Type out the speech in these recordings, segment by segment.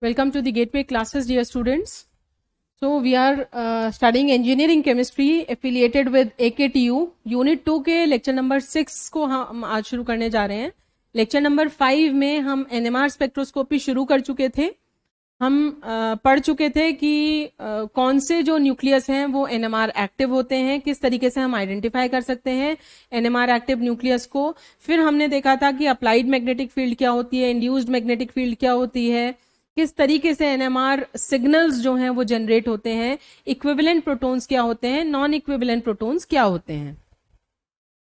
Welcome to the Gateway classes, dear students. So we are studying engineering chemistry affiliated with AKTU. Unit 2 के lecture number 6 को हम आज शुरू करने जा रहे हैं. Lecture number 5 में हम NMR spectroscopy शुरू कर चुके थे. हम पढ़ चुके थे कि कौन से जो न्यूक्लियस हैं वो NMR एक्टिव होते हैं, किस तरीके से हम आइडेंटिफाई कर सकते हैं NMR एक्टिव न्यूक्लियस को. फिर हमने देखा था कि अप्लाइड मैग्नेटिक फील्ड क्या होती है, इंड्यूस्ड मैग्नेटिक फील्ड क्या होती है, किस तरीके से NMR सिग्नल्स जो हैं वो जनरेट होते हैं, इक्विवेलेंट प्रोटॉन्स क्या होते हैं, नॉन इक्विवेलेंट प्रोटॉन्स क्या होते हैं.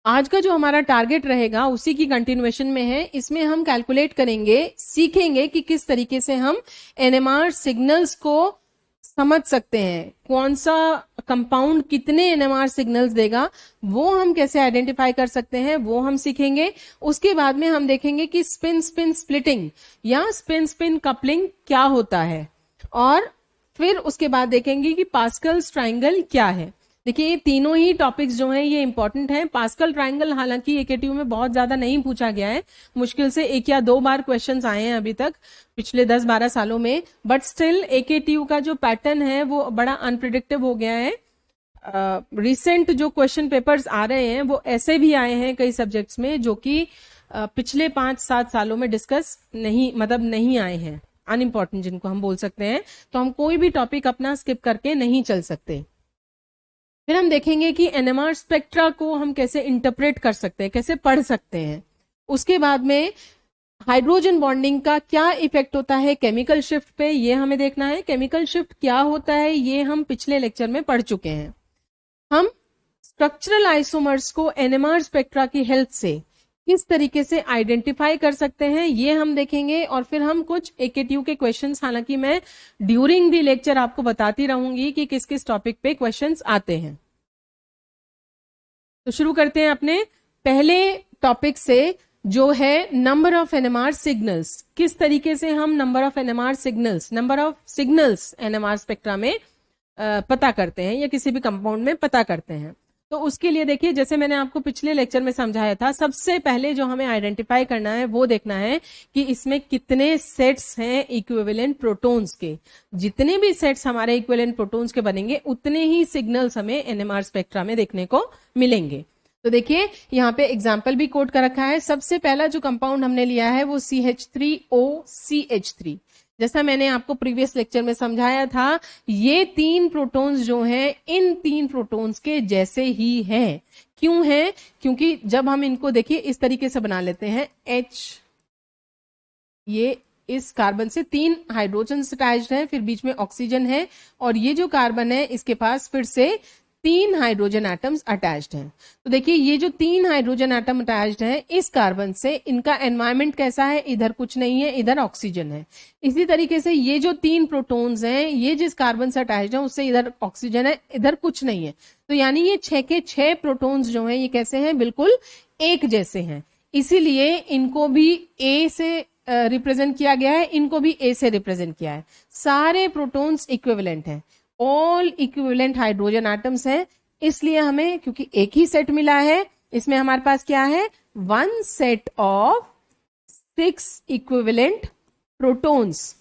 आज का जो हमारा टारगेट रहेगा उसी की कंटिन्यूएशन में है. इसमें हम कैलकुलेट करेंगे, सीखेंगे कि किस तरीके से हम NMR सिग्नल्स को समझ सकते हैं, कौन सा कंपाउंड कितने NMR सिग्नल्स देगा वो हम कैसे आइडेंटिफाई कर सकते हैं, वो हम सीखेंगे. उसके बाद में हम देखेंगे कि स्पिन स्पिन स्प्लिटिंग या स्पिन स्पिन कपलिंग क्या होता है, और फिर उसके बाद देखेंगे कि पास्कल्स ट्रायंगल क्या है. देखिए ये तीनों ही टॉपिक्स जो हैं ये इंपॉर्टेंट हैं. पास्कल ट्रायंगल हालांकि एकेटीयू में बहुत ज्यादा नहीं पूछा गया है, मुश्किल से 1 या 2 बार क्वेश्चंस आए हैं अभी तक पिछले 10-12 सालों में, बट स्टिल एकेटीयू का जो पैटर्न है वो बड़ा अनप्रिडिक्टिव हो गया है. रिसेंट जो क्वेश्चन पेपर्स आ रहे हैं वो ऐसे भी आए हैं कई सब्जेक्ट्स में जो कि पिछले 5-7 सालों में डिस्कस नहीं आए हैं, अनइम्पॉर्टेंट जिनको हम बोल सकते हैं. तो हम कोई भी टॉपिक अपना स्किप करके नहीं चल सकते. फिर हम देखेंगे कि NMR स्पेक्ट्रा को हम कैसे इंटरप्रेट कर सकते हैं, कैसे पढ़ सकते हैं. उसके बाद में हाइड्रोजन बॉन्डिंग का क्या इफेक्ट होता है केमिकल शिफ्ट पे, ये हमें देखना है. केमिकल शिफ्ट क्या होता है ये हम पिछले लेक्चर में पढ़ चुके हैं. हम स्ट्रक्चरल आइसोमर्स को NMR स्पेक्ट्रा की हेल्प से किस तरीके से आइडेंटिफाई कर सकते हैं ये हम देखेंगे. और फिर हम कुछ एकेटीयू के क्वेश्चंस, हालांकि मैं ड्यूरिंग दी लेक्चर आपको बताती रहूंगी कि किस किस टॉपिक पे क्वेश्चंस आते हैं. तो शुरू करते हैं अपने पहले टॉपिक से, जो है नंबर ऑफ NMR सिग्नल्स. किस तरीके से हम number of signals NMR spectra में पता करते हैं या किसी भी कंपाउंड में पता करते हैं. तो उसके लिए देखिए, जैसे मैंने आपको पिछले लेक्चर में समझाया था, सबसे पहले जो हमें आइडेंटिफाई करना है वो देखना है कि इसमें कितने सेट्स हैं इक्विवेलेंट प्रोटॉन्स के. जितने भी सेट्स हमारे इक्विवेलेंट प्रोटॉन्स के बनेंगे उतने ही सिग्नल्स हमें NMR स्पेक्ट्रा में देखने को मिलेंगे. तो देखिए यहाँ पे एग्जाम्पल भी कोट कर रखा है. सबसे पहला जो कंपाउंड हमने लिया है वो CH3OCH3. जैसा मैंने आपको प्रीवियस लेक्चर में समझाया था, ये 3 प्रोटॉन्स जो हैं इन 3 प्रोटॉन्स के जैसे ही हैं. क्यों हैं? क्योंकि जब हम इनको देखिए इस तरीके से बना लेते हैं, H, ये इस कार्बन से 3 हाइड्रोजन अटैच्ड है, फिर बीच में ऑक्सीजन है, और ये जो कार्बन है इसके पास फिर से 3 हाइड्रोजन एटम्स अटैच्ड हैं. तो देखिए ये जो 3 हाइड्रोजन एटम अटैच्ड हैं इस कार्बन से, इनका एनवायरमेंट कैसा है, इधर कुछ नहीं है, इधर ऑक्सीजन है. इसी तरीके से ये जो 3 प्रोटॉन्स हैं, ये जिस कार्बन से अटैच्ड है उससे इधर ऑक्सीजन है, इधर कुछ नहीं है. तो यानी ये 6 के 6 प्रोटॉन्स जो हैं ये कैसे हैं, बिल्कुल एक जैसे हैं. इसीलिए इनको भी A से रिप्रेजेंट किया गया है, इनको भी A से रिप्रेजेंट किया है. सारे प्रोटॉन्स इक्विवेलेंट हैं, ऑल इक्विवेलेंट हाइड्रोजन एटम्स हैं. इसलिए हमें, क्योंकि एक ही सेट मिला है, इसमें हमारे पास क्या है, 1 सेट ऑफ 6 इक्विवेलेंट प्रोटॉन्स.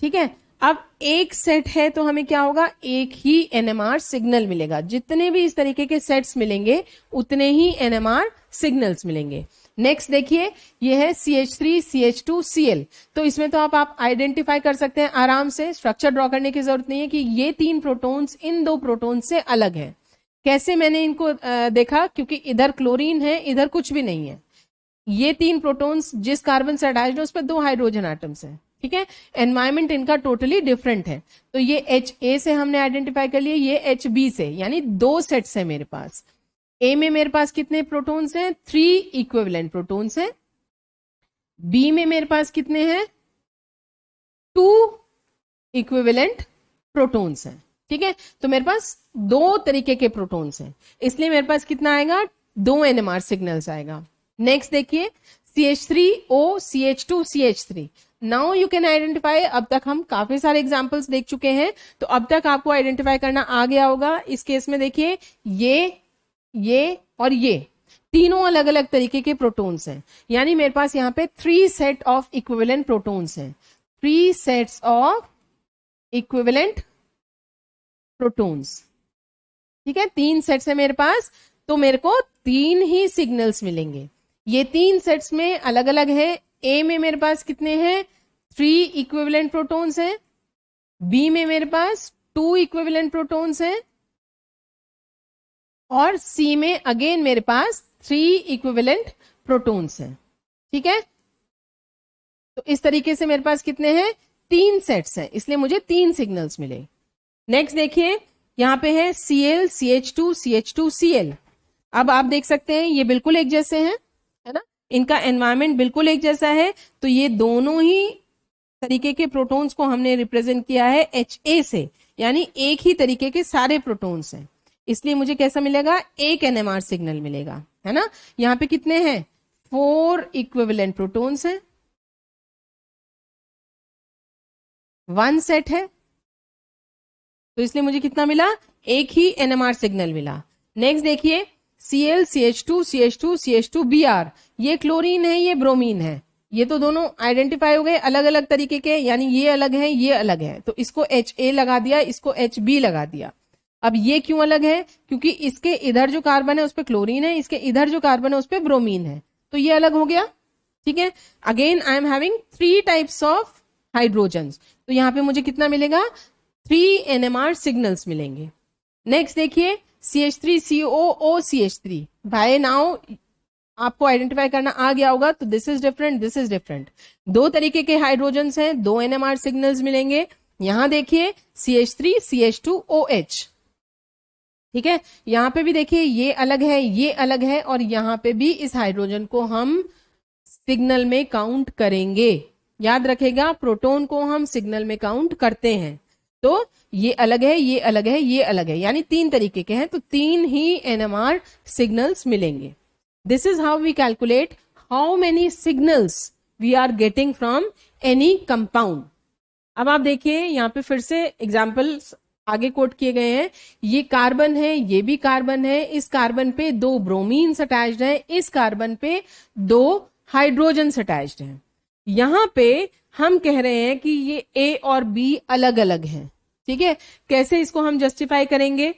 ठीक है. अब एक सेट है तो हमें क्या होगा, एक ही NMR सिग्नल मिलेगा. जितने भी इस तरीके के सेट्स मिलेंगे उतने ही NMR सिग्नल्स मिलेंगे. नेक्स्ट देखिए, ये है CH3, CH2, Cl. तो इसमें तो आप आइडेंटिफाई कर सकते हैं आराम से, स्ट्रक्चर ड्रॉ करने की जरूरत नहीं है कि ये 3 प्रोटॉन्स इन 2 प्रोटॉन्स से अलग है. कैसे मैंने इनको देखा, क्योंकि इधर क्लोरीन है, इधर कुछ भी नहीं है. ये 3 प्रोटॉन्स जिस कार्बन से अटैच्ड है उस पर 2 हाइड्रोजन एटम्स है. ठीक है. एनवायरमेंट इनका टोटली डिफरेंट है. तो ये HA से हमने आइडेंटिफाई कर लिया, ये HB से, यानी 2 सेट्स है मेरे पास. A में मेरे पास कितने प्रोटॉन्स हैं, 3 इक्विवेलेंट प्रोटॉन्स हैं. B में मेरे पास कितने हैं, 2 इक्विवेलेंट प्रोटॉन्स हैं. ठीक है. तो मेरे पास 2 तरीके के प्रोटॉन्स हैं, इसलिए मेरे पास कितना आएगा, 2 NMR सिग्नल्स आएगा. नेक्स्ट देखिए, CH3OCH2CH3. Now you can identify. अब तक हम काफी सारे एग्जांपल्स देख चुके हैं, तो अब तक आपको आइडेंटिफाई करना आ गया होगा. इस केस में देखिए, ये और ये तीनों अलग अलग तरीके के प्रोटॉन्स हैं. यानी मेरे पास यहाँ पे 3 सेट ऑफ इक्विवेलेंट प्रोटॉन्स हैं. 3 सेट्स ऑफ इक्विवेलेंट प्रोटॉन्स। ठीक है, 3 सेट्स है मेरे पास, तो मेरे को 3 ही सिग्नल्स मिलेंगे। ये 3 सेट्स में अलग अलग है। ए में मेरे पास कितने हैं? 3 इक्विवेलेंट प्रोटॉन्स हैं। बी में मेरे पास 2 इक्विवेलेंट प्रोटॉन्स हैं। और सी में अगेन मेरे पास 3 इक्विवेलेंट प्रोटॉन्स हैं। ठीक है, तो इस तरीके से मेरे पास कितने हैं? 3 सेट्स हैं, इसलिए मुझे 3 सिग्नल्स मिले। नेक्स्ट देखिए, यहां पे है Cl, CH2, CH2, Cl। अब आप देख सकते हैं ये बिल्कुल एक जैसे हैं, है ना, इनका एनवायरमेंट बिल्कुल एक जैसा है। तो ये दोनों ही तरीके के प्रोटॉन्स को हमने रिप्रेजेंट किया है Ha से, यानी एक ही तरीके के सारे प्रोटॉन्स हैं, इसलिए मुझे कैसा मिलेगा? एक NMR सिग्नल मिलेगा, है ना। यहाँ पे कितने हैं? 4 इक्विवेलेंट प्रोटॉन्स हैं, 1 सेट है, तो इसलिए मुझे कितना मिला? एक ही NMR सिग्नल मिला। नेक्स्ट देखिए, Cl, CH2, CH2, CH2, Br, ये क्लोरीन है, ये ब्रोमीन है। ये तो दोनों आइडेंटिफाई हो गए अलग अलग तरीके के, यानी ये अलग है, ये अलग है, तो इसको Ha लगा दिया, इसको Hb लगा दिया। अब ये क्यों अलग है? क्योंकि इसके इधर जो कार्बन है उस पर क्लोरीन है, इसके इधर जो कार्बन है उस पर ब्रोमीन है, तो ये अलग हो गया। ठीक है, again I am having 3 types of hydrogens, तो यहाँ पे मुझे कितना मिलेगा? 3 NMR सिग्नल्स मिलेंगे। नेक्स्ट देखिए, CH3COOCH3, बाय नाउ आपको आइडेंटिफाई करना आ गया होगा, तो this is different, this is different. 2 तरीके के हाइड्रोजन्स हैं, 2 NMR सिग्नल्स मिलेंगे। यहां देखिए CH3CH2OH, ठीक है, यहां पे भी देखिए ये अलग है, ये अलग है, और यहां पे भी इस हाइड्रोजन को हम सिग्नल में काउंट करेंगे। याद रखेगा, प्रोटॉन को हम सिग्नल में काउंट करते हैं। तो ये अलग है, ये अलग है, ये अलग है, यानी 3 तरीके के हैं, तो 3 ही NMR सिग्नल्स मिलेंगे। This is how we calculate how many signals we are getting from any compound. अब आप देखिए यहाँ पे फिर से एग्जाम्पल्स आगे कोट किए गए हैं। ये कार्बन है, ये भी कार्बन है, इस कार्बन पे 2 ब्रोमीन्स अटैच्ड हैं, इस कार्बन पे 2 हाइड्रोजन्स अटैच्ड हैं। यहां पे हम कह रहे हैं कि ये ए और बी अलग अलग हैं। ठीक है, कैसे इसको हम जस्टिफाई करेंगे?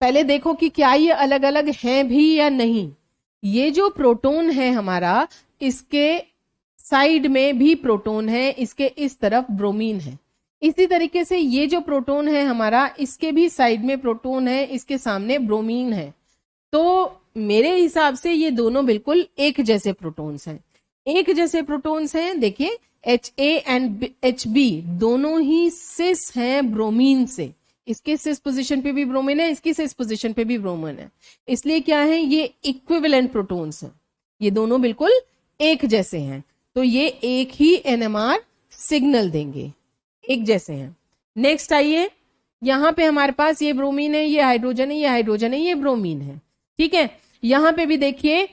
पहले देखो कि क्या ये अलग अलग हैं भी या नहीं। ये जो प्रोटॉन है हमारा, इसके साइड में भी प्रोटॉन है, इसके इस तरफ ब्रोमीन है। इसी तरीके से ये जो प्रोटॉन है हमारा, इसके भी साइड में प्रोटॉन है, इसके सामने ब्रोमीन है। तो मेरे हिसाब से ये दोनों बिल्कुल एक जैसे प्रोटॉन्स हैं, एक जैसे प्रोटॉन्स हैं। देखिए Ha एंड Hb दोनों ही सिस हैं ब्रोमीन से, इसके सिस पोजीशन पे भी ब्रोमीन है, इसकी सिस पोजीशन पे भी ब्रोमीन है, इसलिए क्या है? ये इक्विवेलेंट प्रोटॉन्स हैं, ये दोनों बिल्कुल एक जैसे हैं, तो ये एक ही NMR सिग्नल देंगे, एक जैसे हैं। नेक्स्ट आइए, यहां पे हमारे पास ये ब्रोमीन है, ये हाइड्रोजन है, ये हाइड्रोजन है, ये ब्रोमीन है। ठीक है, यहां पे भी देखिए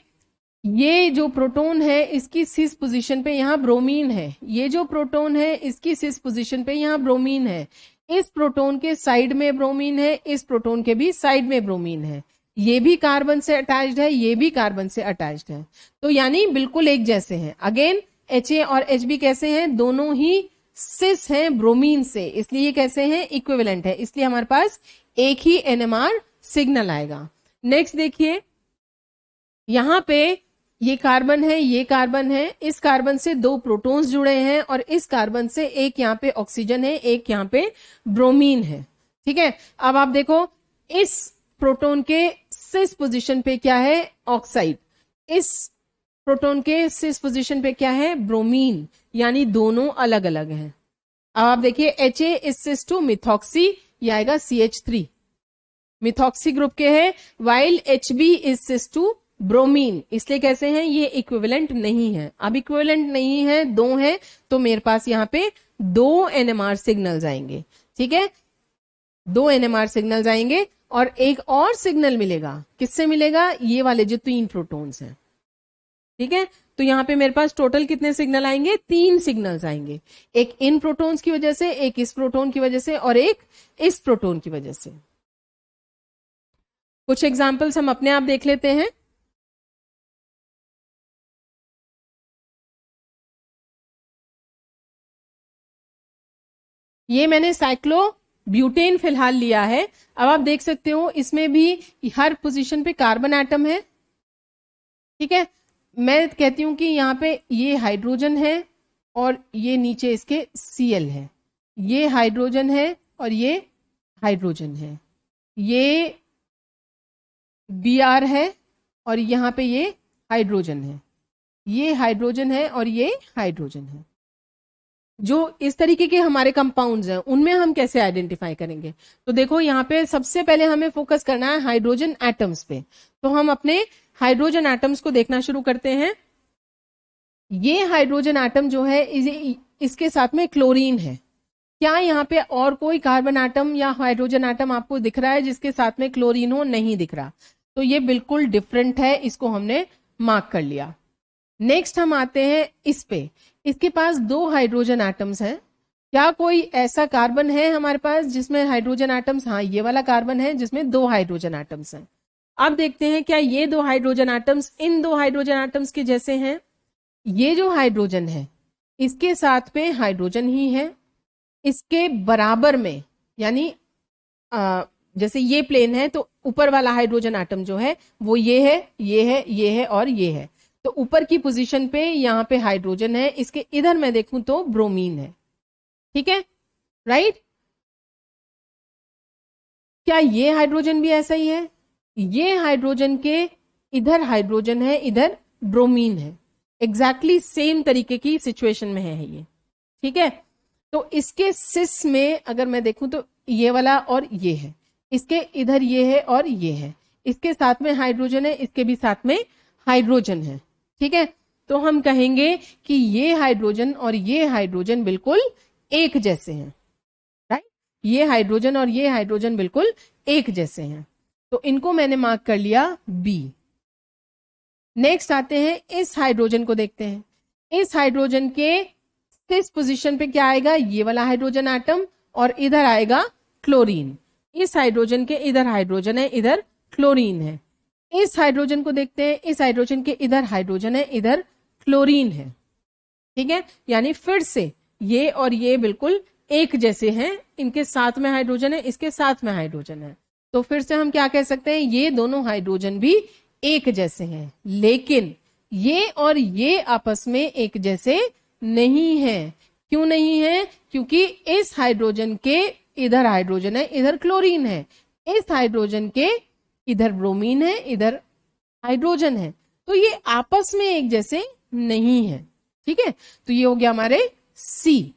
ये जो प्रोटॉन है इसकी सिस पोजीशन पे यहाँ ब्रोमीन है, ये जो प्रोटॉन है इसकी सिस पोजीशन पे यहाँ ब्रोमीन है, इस प्रोटॉन के साइड में ब्रोमीन है, इस प्रोटॉन के भी साइड में ब्रोमीन है, ये भी कार्बन से अटैच्ड है, ये भी कार्बन से अटैच्ड है, तो यानी बिल्कुल एक जैसे हैं। अगेन Ha और Hb कैसे हैं? दोनों ही सिस हैं ब्रोमीन से, इसलिए ये कैसे हैं? इक्विवेलेंट है, इसलिए हमारे पास एक ही NMR सिग्नल आएगा। नेक्स्ट देखिए, यहां पे ये कार्बन है, ये कार्बन है, इस कार्बन से 2 प्रोटॉन्स जुड़े हैं, और इस कार्बन से एक यहाँ पे ऑक्सीजन है, एक यहाँ पे ब्रोमीन है। ठीक है, अब आप देखो इस प्रोटॉन के सिस पोजीशन पे क्या है? ऑक्साइड, इस प्रोटॉन के सिस पोजीशन पे क्या है? ब्रोमीन, यानी दोनों अलग अलग हैं। अब आप देखिए Ha is cis to methoxy, ये आएगा CH3, मिथॉक्सी ग्रुप के हैं, while Hb is cis to bromine, इसलिए कैसे हैं? ये इक्विवेलेंट नहीं है। अब इक्विवेलेंट नहीं है, 2 है, तो मेरे पास यहाँ पे 2 NMR सिग्नल्स आएंगे। ठीक है, 2 NMR सिग्नल्स आएंगे, और एक और सिग्नल मिलेगा, किससे मिलेगा? ये वाले जो 3 प्रोटॉन्स हैं। ठीक है, तो यहाँ पे मेरे पास टोटल कितने सिग्नल आएंगे? 3 सिग्नल्स आएंगे, एक इन प्रोटॉन्स की वजह से, एक इस प्रोटॉन की वजह से, और एक इस प्रोटॉन की वजह से। कुछ एग्जाम्पल्स हम अपने आप देख लेते हैं। ये मैंने साइक्लोब्यूटेन फिलहाल लिया है। अब आप देख सकते हो इसमें भी हर पोजीशन पे कार्बन एटम है, ठीक है। मैं कहती हूं कि यहाँ पे ये हाइड्रोजन है और ये नीचे इसके Cl है, ये हाइड्रोजन है और ये हाइड्रोजन है, ये Br है और यहाँ पे ये हाइड्रोजन है, ये हाइड्रोजन है और ये हाइड्रोजन है। जो इस तरीके के हमारे कंपाउंड्स हैं उनमें हम कैसे आइडेंटिफाई करेंगे? तो देखो यहाँ पे सबसे पहले हमें फोकस करना है हाइड्रोजन एटम्स पे। तो हम अपने हाइड्रोजन एटम्स को देखना शुरू करते हैं। ये हाइड्रोजन एटम जो है इसके साथ में क्लोरीन है। क्या यहाँ पे और कोई कार्बन एटम या हाइड्रोजन एटम आपको दिख रहा है जिसके साथ में क्लोरीन हो? नहीं दिख रहा। तो ये बिल्कुल डिफरेंट है, इसको हमने मार्क कर लिया। नेक्स्ट हम आते हैं इस पे, इसके पास 2 हाइड्रोजन एटम्स हैं। क्या कोई ऐसा कार्बन है हमारे पास जिसमें हाइड्रोजन एटम्स? हाँ, ये वाला कार्बन है जिसमें 2 हाइड्रोजन एटम्स हैं। अब देखते हैं क्या ये 2 hydrogen atoms in 2 hydrogen atoms के जैसे हैं? ये जो हाइड्रोजन है इसके साथ में हाइड्रोजन ही है, इसके बराबर में, यानी जैसे ये प्लेन है तो ऊपर वाला हाइड्रोजन एटम जो है वो ये है, ये है, ये है और ये है। तो ऊपर की पोजीशन पे यहाँ पे हाइड्रोजन है, इसके इधर मैं देखूं तो ब्रोमीन है, ठीक है, राइट। क्या ये हाइड्रोजन भी ऐसा ही है? ये हाइड्रोजन के इधर हाइड्रोजन है, इधर ब्रोमीन है, एग्जैक्टली सेम तरीके की सिचुएशन में है ये, ठीक है। तो इसके सिस में अगर मैं देखूं तो ये वाला और ये है, इसके इधर ये है और ये है, इसके साथ में हाइड्रोजन है, इसके भी साथ में हाइड्रोजन है, ठीक है। तो हम कहेंगे कि ये हाइड्रोजन और ये हाइड्रोजन बिल्कुल एक जैसे हैं, राइट। ये हाइड्रोजन और ये हाइड्रोजन बिल्कुल एक जैसे हैं, तो इनको मैंने मार्क कर लिया बी। नेक्स्ट आते हैं इस हाइड्रोजन को देखते हैं। इस हाइड्रोजन के इस पोजीशन पे क्या आएगा? ये वाला हाइड्रोजन एटम और इधर आएगा क्लोरीन। इस हाइड्रोजन के इधर हाइड्रोजन है, इधर क्लोरीन है। इस हाइड्रोजन को देखते हैं, इस हाइड्रोजन के इधर हाइड्रोजन है, इधर क्लोरीन है, ठीक है। यानी फिर से ये और ये बिल्कुल एक जैसे हैं, इनके साथ में हाइड्रोजन है, इसके साथ में हाइड्रोजन है। तो फिर से हम क्या कह सकते हैं? ये दोनों हाइड्रोजन भी एक जैसे हैं, लेकिन ये और ये आपस में एक जैसे नहीं है। क्यों नहीं है? क्योंकि इस हाइड्रोजन के इधर हाइड्रोजन है, इधर क्लोरीन है, इस हाइड्रोजन के इधर ब्रोमीन है, इधर हाइड्रोजन है, तो ये आपस में एक जैसे नहीं है, ठीक है। तो ये हो गया हमारे C.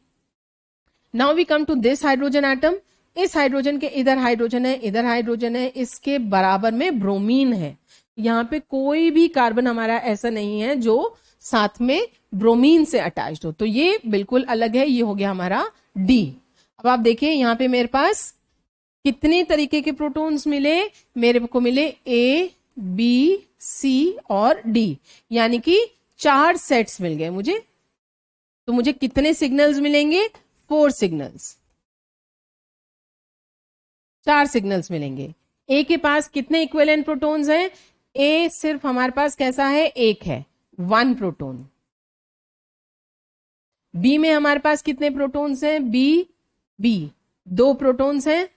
Now we come to this hydrogen atom. इस हाइड्रोजन के इधर हाइड्रोजन है, इधर हाइड्रोजन है, इसके बराबर में ब्रोमीन है। यहाँ पे कोई भी कार्बन हमारा ऐसा नहीं है जो साथ में ब्रोमीन से अटैच्ड हो, तो ये बिल्कुल अलग है। ये हो गया हमारा डी। अब आप देखिए यहाँ पे मेरे पास कितने तरीके के प्रोटॉन्स मिले? मेरे को मिले ए, बी, सी और डी, यानी कि 4 सेट्स मिल गए मुझे। तो मुझे कितने सिग्नल्स मिलेंगे? 4 सिग्नल्स, 4 सिग्नल्स मिलेंगे। ए के पास कितने इक्विवेलेंट प्रोटॉन्स हैं? ए सिर्फ हमारे पास कैसा है? एक है, 1 प्रोटॉन। बी में हमारे पास कितने प्रोटॉन्स हैं? बी 2 प्रोटॉन्स हैं।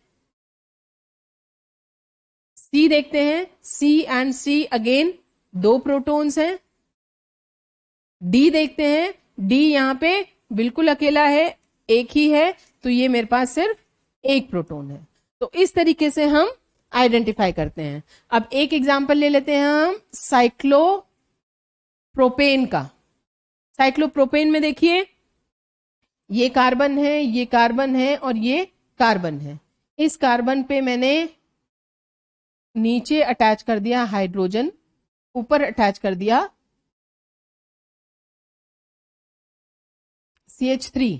सी देखते हैं, सी एंड सी अगेन 2 प्रोटॉन्स हैं। डी देखते हैं, डी यहां पे बिल्कुल अकेला है, एक ही है, तो ये मेरे पास सिर्फ 1 प्रोटॉन है। तो इस तरीके से हम आइडेंटिफाई करते हैं। अब एक एग्जांपल ले लेते हैं हम साइक्लोप्रोपेन का। साइक्लोप्रोपेन में देखिए ये कार्बन है, ये कार्बन है और ये कार्बन है। इस कार्बन पे मैंने नीचे अटैच कर दिया हाइड्रोजन, ऊपर अटैच कर दिया CH3।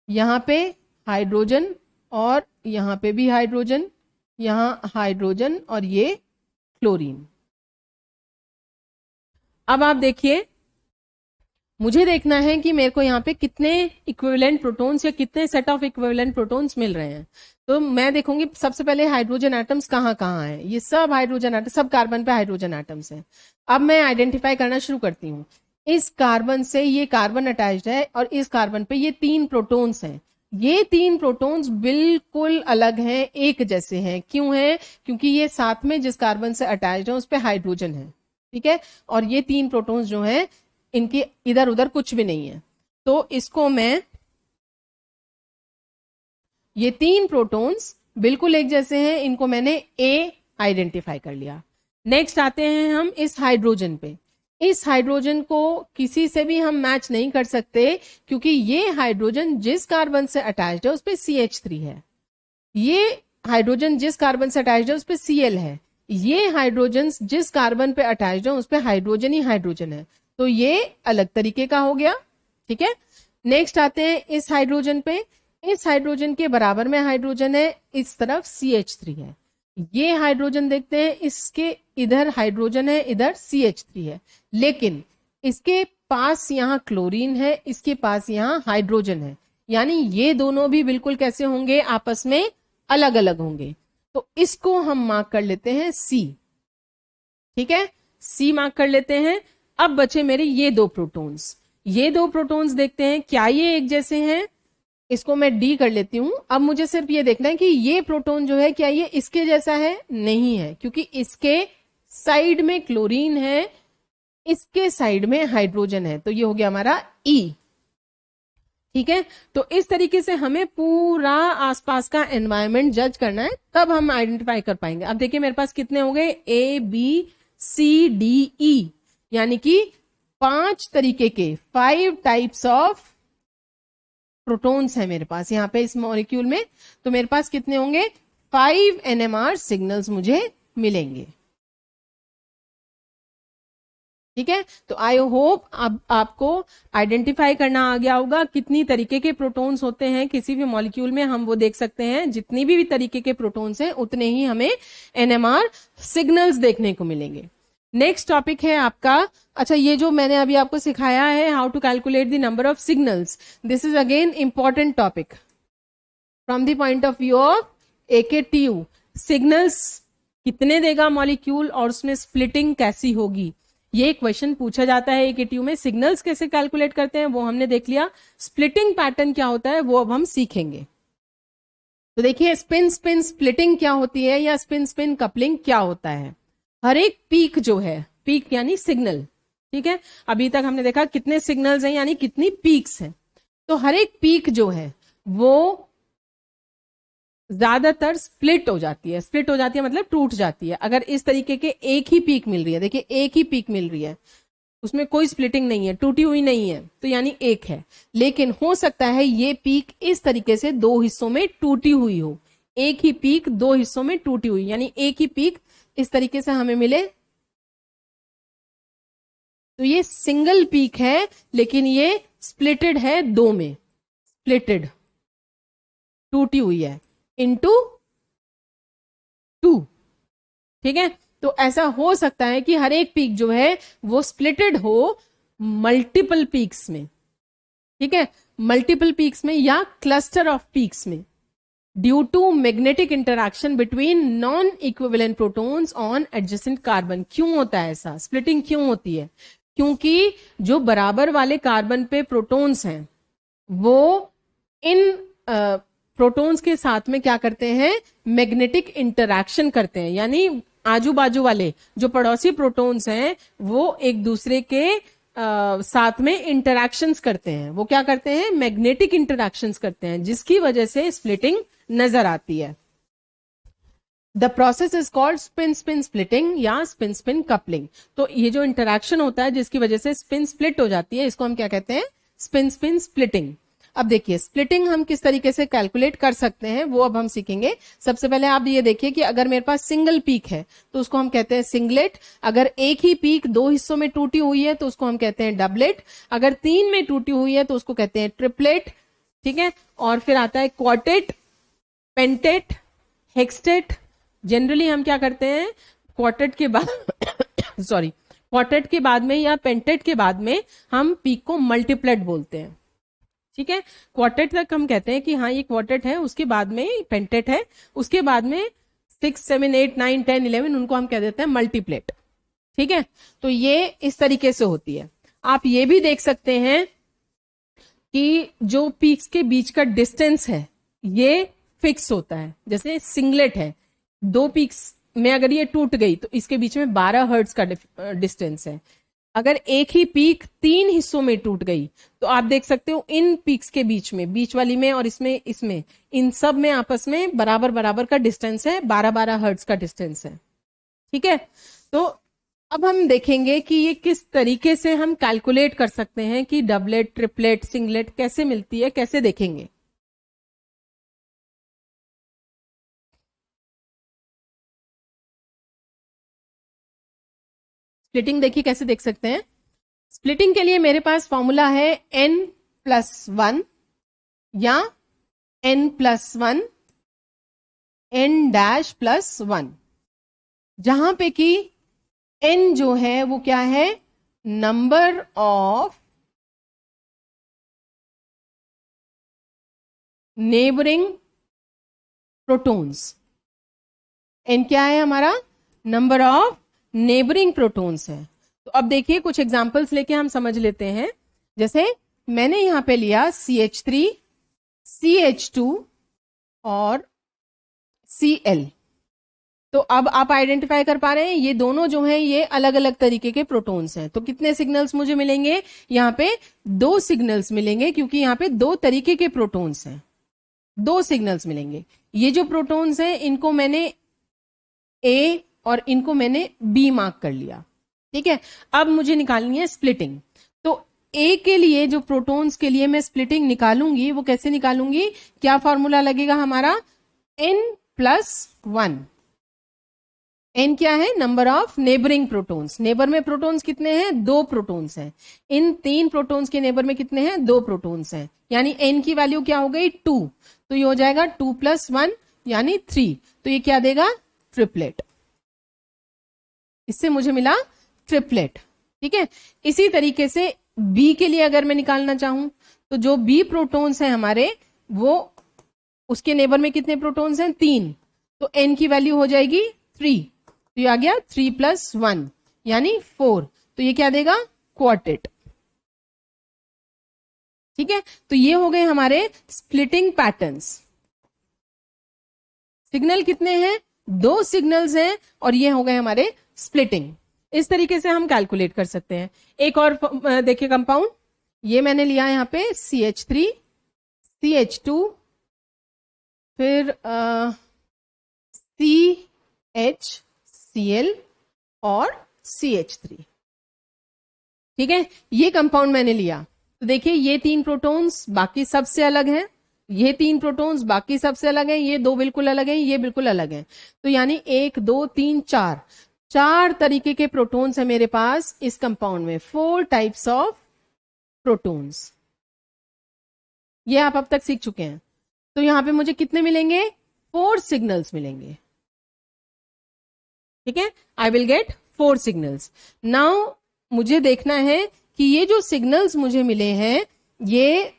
यहां पे हाइड्रोजन और यहां पे भी हाइड्रोजन, यहां हाइड्रोजन और ये क्लोरीन। अब आप देखिए, मुझे देखना है कि मेरे को यहाँ पे कितने इक्विवेलेंट प्रोटॉन्स या कितने सेट ऑफ इक्विवेलेंट प्रोटॉन्स मिल रहे हैं। तो मैं देखूंगी सबसे पहले हाइड्रोजन एटम्स कहाँ कहाँ हैं। ये सब हाइड्रोजन एटम, सब कार्बन पे हाइड्रोजन एटम्स हैं। अब मैं आइडेंटिफाई करना शुरू करती हूँ। इस कार्बन से ये कार्बन अटैच्ड है और इस कार्बन पे ये 3 प्रोटॉन्स हैं। ये तीन प्रोटॉन्स बिल्कुल अलग हैं, एक जैसे हैं। क्यों है? क्योंकि ये साथ में जिस कार्बन से अटैच्ड है उस पे हाइड्रोजन है, ठीक है, और ये तीन प्रोटॉन्स जो हैं इनकी इधर उधर कुछ भी नहीं है। तो इसको मैं, ये तीन प्रोटॉन्स बिल्कुल एक जैसे हैं, इनको मैंने ए आइडेंटिफाई कर लिया। नेक्स्ट आते हैं हम इस हाइड्रोजन पे। इस हाइड्रोजन को किसी से भी हम मैच नहीं कर सकते, क्योंकि ये हाइड्रोजन जिस कार्बन से अटैच्ड है उस पे CH3 है, ये हाइड्रोजन जिस कार्बन से अटैच्ड है उस पे Cl है, ये हाइड्रोजन जिस कार्बन पे अटैच्ड है उस पे हाइड्रोजन ही हाइड्रोजन है। तो ये अलग तरीके का हो गया, ठीक है। नेक्स्ट आते हैं इस हाइड्रोजन पे। इस हाइड्रोजन के बराबर में हाइड्रोजन है, इस तरफ CH3 है। ये हाइड्रोजन देखते हैं, इसके इधर हाइड्रोजन है, इधर CH3 है, लेकिन इसके पास यहाँ क्लोरीन है, इसके पास यहाँ हाइड्रोजन है, यानी ये दोनों भी बिल्कुल कैसे होंगे, आपस में अलग अलग होंगे। तो इसको हम मार्क कर लेते हैं C, ठीक है, C मार्क कर लेते हैं। अब बचे मेरे ये दो प्रोटॉन्स। ये दो प्रोटॉन्स देखते हैं क्या ये एक जैसे हैं, इसको मैं डी कर लेती हूं। अब मुझे सिर्फ ये देखना है कि ये प्रोटॉन जो है क्या ये इसके जैसा है, नहीं है, क्योंकि इसके साइड में क्लोरीन है, इसके साइड में हाइड्रोजन है, तो ये हो गया हमारा ई, ठीक है। तो इस तरीके से हमें पूरा आसपास का एनवायरनमेंट जज करना है, तब हम आइडेंटिफाई कर पाएंगे। अब देखिए मेरे पास कितने हो गए, ABCDE, यानी कि 5 तरीके के, 5 टाइप्स ऑफ प्रोटॉन्स है मेरे पास यहाँ पे इस मॉलिक्यूल में। तो मेरे पास कितने होंगे, 5 NMR सिग्नल्स मुझे मिलेंगे, ठीक है। तो आई होप अब आपको आइडेंटिफाई करना आ गया होगा कितनी तरीके के प्रोटॉन्स होते हैं किसी भी मॉलिक्यूल में, हम वो देख सकते हैं। जितनी भी तरीके के प्रोटॉन्स हैं उतने ही हमें NMR सिग्नल्स देखने को मिलेंगे। नेक्स्ट टॉपिक है आपका, अच्छा ये जो मैंने अभी आपको सिखाया है how to calculate the number of signals, this is again important topic from the point of view of AKTU। Signals कितने देगा मॉलिक्यूल और उसमें स्प्लिटिंग कैसी होगी, ये क्वेश्चन पूछा जाता है AKTU में। सिग्नल्स कैसे कैलकुलेट करते हैं वो हमने देख लिया, स्प्लिटिंग पैटर्न क्या होता है वो अब हम सीखेंगे। तो देखिए स्पिन स्पिन स्प्लिटिंग क्या होती है, या स्पिन स्पिन कपलिंग क्या होता है। हर एक पीक जो है, पीक यानी सिग्नल, ठीक है, अभी तक हमने देखा कितने सिग्नल्स हैं यानी कितनी पीक्स हैं। तो हर एक पीक जो है वो ज्यादातर स्प्लिट हो जाती है, स्प्लिट हो जाती है मतलब टूट जाती है। अगर इस तरीके के एक ही पीक मिल रही है, देखिए एक ही पीक मिल रही है, उसमें कोई स्प्लिटिंग नहीं है, टूटी हुई नहीं है, तो यानी एक है। लेकिन हो सकता है ये पीक इस तरीके से दो हिस्सों में टूटी हुई हो, एक ही पीक दो हिस्सों में टूटी हुई, यानी एक ही पीक इस तरीके से हमें मिले, तो ये सिंगल पीक है, लेकिन ये स्प्लिटेड है दो में, स्प्लिटेड टूटी हुई है इनटू 2, ठीक है। तो ऐसा हो सकता है कि हर एक पीक जो है वो स्प्लिटेड हो मल्टीपल पीक्स में, ठीक है, मल्टीपल पीक्स में या क्लस्टर ऑफ पीक्स में, due to magnetic interaction between non equivalent protons on adjacent carbon. क्यों होता है ऐसा, स्प्लिटिंग क्यों होती है, क्योंकि जो बराबर वाले कार्बन पे प्रोटॉन्स हैं वो इन प्रोटॉन्स के साथ में क्या करते हैं, मैग्नेटिक इंटरैक्शन करते हैं, यानी आजू बाजू वाले जो पड़ोसी प्रोटॉन्स हैं वो एक दूसरे के साथ में इंटरैक्शंस करते हैं, वो क्या करते हैं, मैग्नेटिक इंटरैक्शंस करते हैं, जिसकी वजह से स्प्लिटिंग नजर आती है। The process is called spin spin splitting या स्पिन स्पिन कपलिंग। तो ये जो इंटरैक्शन होता है जिसकी वजह से स्पिन स्प्लिट हो जाती है, इसको हम क्या कहते हैं, स्पिन स्पिन स्प्लिटिंग। अब देखिए स्प्लिटिंग हम किस तरीके से कैलकुलेट कर सकते हैं वो अब हम सीखेंगे। सबसे पहले आप ये देखिए कि अगर मेरे पास सिंगल पीक है तो उसको हम कहते हैं सिंगलेट, अगर एक ही पीक दो हिस्सों में टूटी हुई है तो उसको हम कहते हैं डबलेट, अगर 3 में टूटी हुई है तो उसको कहते हैं ट्रिपलेट, ठीक है। और फिर आता है क्वार्टेट, पेंटेट, हेक्सटेट। जनरली हम क्या करते हैं, क्वार्टेट के बाद सॉरी, क्वार्टेट के बाद में या पेंटेट के बाद में हम पीक को मल्टीप्लेट बोलते हैं, ठीक है। क्वार्टेट तक हम कहते हैं कि हाँ ये क्वार्टेट है, उसके बाद में पेंटेट है, उसके बाद में 6, 7, 8, 9, 10, 11 उनको हम कह देते हैं मल्टीप्लेट, ठीक है। तो ये इस तरीके से होती है। आप ये भी देख सकते हैं कि जो पीक्स के बीच का डिस्टेंस है ये फिक्स होता है। जैसे सिंगलेट है, दो पीक्स में अगर ये टूट गई तो इसके बीच में 12 हर्ट्ज का डिस्टेंस है। अगर एक ही पीक 3 हिस्सों में टूट गई तो आप देख सकते हो इन पीक्स के बीच में, बीच वाली में और इसमें इन सब में आपस में बराबर बराबर का डिस्टेंस है, 12-12 हर्ट्ज का डिस्टेंस है। ठीक है, तो अब हम देखेंगे कि ये किस तरीके से हम कैलकुलेट कर सकते हैं कि डबलेट, ट्रिपलेट, सिंगलेट कैसे मिलती है, कैसे देखेंगे। स्प्लिटिंग देखिए कैसे देख सकते हैं। स्प्लिटिंग के लिए मेरे पास फॉर्मूला है n+1 या n+1 n-+1, जहां पे कि n जो है वो क्या है, number of neighbouring protons. n क्या है हमारा, नंबर ऑफ नेबरिंग प्रोटॉन्स है। तो अब देखिए कुछ एग्जांपल्स लेके हम समझ लेते हैं। जैसे मैंने यहां पे लिया CH3, CH2 और Cl। तो अब आप आइडेंटिफाई कर पा रहे हैं ये दोनों जो हैं ये अलग अलग तरीके के प्रोटॉन्स हैं। तो कितने सिग्नल्स मुझे मिलेंगे, यहाँ पे 2 सिग्नल्स मिलेंगे, क्योंकि यहाँ पे 2 तरीके के प्रोटॉन्स हैं, 2 सिग्नल्स मिलेंगे। ये जो प्रोटॉन्स हैं इनको मैंने A और इनको मैंने B मार्क कर लिया। ठीक है, अब मुझे निकालनी है स्प्लिटिंग। तो A के लिए जो प्रोटॉन्स के लिए मैं स्प्लिटिंग निकालूंगी वो कैसे निकालूंगी, क्या फॉर्मूला लगेगा हमारा, n+1। n क्या है, number of neighbouring protons. Neighbour में प्रोटॉन्स कितने हैं, 2 प्रोटॉन्स हैं। इन 3 प्रोटॉन्स के नेबर में कितने हैं, 2 प्रोटॉन्स हैं, यानी n की वैल्यू क्या हो गई, 2। तो ये हो जाएगा 2+1 यानी 3। तो ये क्या देगा, ट्रिपलेट। इससे मुझे मिला ट्रिपलेट। ठीक है, इसी तरीके से B के लिए अगर मैं निकालना चाहूं तो जो B प्रोटॉन्स हैं हमारे, वो उसके नेबर में कितने प्रोटॉन्स हैं, 3। तो n की वैल्यू हो जाएगी 3। तो ये आ गया 3+1 यानी 4। तो ये क्या देगा, क्वार्टेट। ठीक है, तो ये हो गए हमारे स्प्लिटिंग पैटर्न्स। सिग्नल कितने हैं, 2 सिग्नल्स हैं और ये हो गए हमारे स्प्लिटिंग। इस तरीके से हम कैलकुलेट कर सकते हैं। एक और देखिए कंपाउंड, ये मैंने लिया यहां पे CH3, CH2, फिर CHCl और CH3। ठीक है, ये कंपाउंड मैंने लिया। तो देखिए ये 3 प्रोटॉन्स बाकी सबसे अलग हैं, ये 3 प्रोटॉन्स बाकी सबसे अलग हैं, ये 2 बिल्कुल अलग हैं, ये बिल्कुल अलग हैं। तो यानी 1 2 3 4 तरीके के प्रोटॉन्स है मेरे पास इस कंपाउंड में, 4 टाइप्स ऑफ प्रोटॉन्स। ये आप अब तक सीख चुके हैं। तो यहां पे मुझे कितने मिलेंगे, 4 सिग्नल्स मिलेंगे। ठीक है, I will get 4 signals. Now मुझे देखना है कि ये जो सिग्नल्स मुझे मिले हैं ये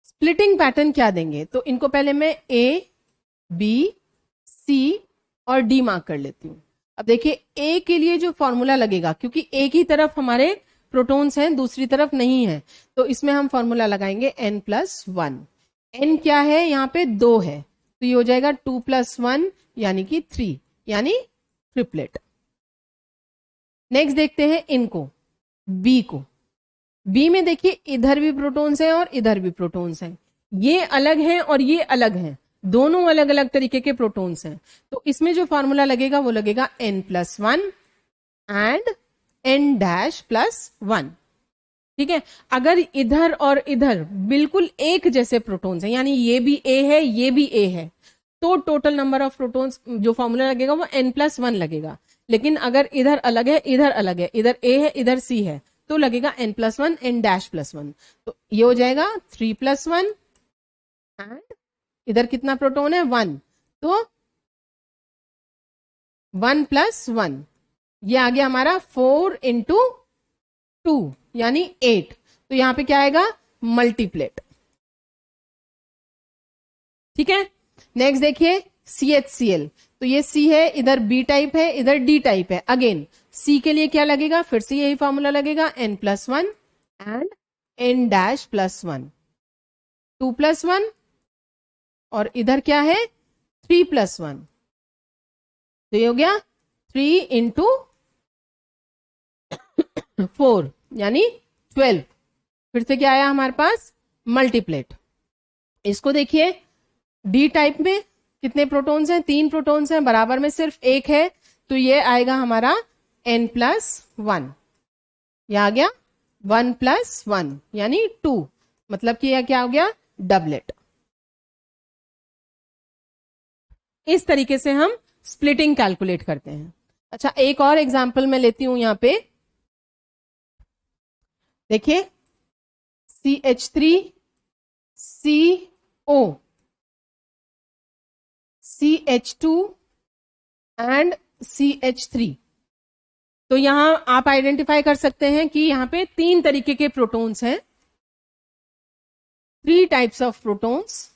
स्प्लिटिंग पैटर्न क्या देंगे। तो इनको पहले मैं A, B, C और D मार्क कर लेती हूं। अब देखिए A के लिए जो फॉर्मूला लगेगा, क्योंकि एक ही तरफ हमारे प्रोटॉन्स हैं दूसरी तरफ नहीं है, तो इसमें हम फॉर्मूला लगाएंगे n+1। n क्या है, यहाँ पे 2 है, तो ये हो जाएगा 2+1 यानी कि 3, यानी ट्रिपलेट। नेक्स्ट देखते हैं इनको, B को। B में देखिए इधर भी प्रोटॉन्स हैं और इधर भी प्रोटॉन्स हैं, ये अलग हैं और ये अलग हैं, दोनों अलग अलग तरीके के प्रोटॉन्स हैं। तो इसमें जो फॉर्मूला लगेगा वो लगेगा n+1 एंड n-+1। ठीक है, अगर इधर और इधर बिल्कुल एक जैसे प्रोटॉन्स हैं, यानी ये भी A है ये भी A है, तो टोटल नंबर ऑफ प्रोटॉन्स जो फॉर्मूला लगेगा वो n+1 लगेगा। लेकिन अगर इधर अलग है इधर अलग है, इधर A है इधर C है, तो लगेगा n+1 n-+1। तो ये हो जाएगा 3+1 एंड इधर कितना प्रोटॉन है, 1, तो 1+1, ये आ गया हमारा 4 × 2 यानी 8। तो यहां पे क्या आएगा, मल्टीप्लेट। ठीक है, नेक्स्ट देखिए CHCl। तो ये C है, इधर B टाइप है इधर D टाइप है। अगेन C के लिए क्या लगेगा, फिर से यही फॉर्मूला लगेगा n+1 and n dash plus 1, 2 plus 1 और इधर क्या है 3 प्लस 1, तो ये हो गया 3 इंटू 4 यानी 12। फिर से क्या आया हमारे पास मल्टीप्लेट। इसको देखिए डी टाइप में कितने प्रोटॉन्स हैं, 3 प्रोटॉन्स हैं, बराबर में सिर्फ एक है, तो ये आएगा हमारा n प्लस 1, यह आ गया 1 प्लस 1 यानी 2, मतलब कि यह क्या हो गया डबलेट। इस तरीके से हम स्प्लिटिंग कैलकुलेट करते हैं। अच्छा एक और एग्जांपल मैं लेती हूं यहां पे, देखिए CH3 CO CH2 and CH3, तो यहां आप आइडेंटिफाई कर सकते हैं कि यहां पे 3 तरीके के प्रोटॉन्स हैं, 3 टाइप्स ऑफ प्रोटॉन्स,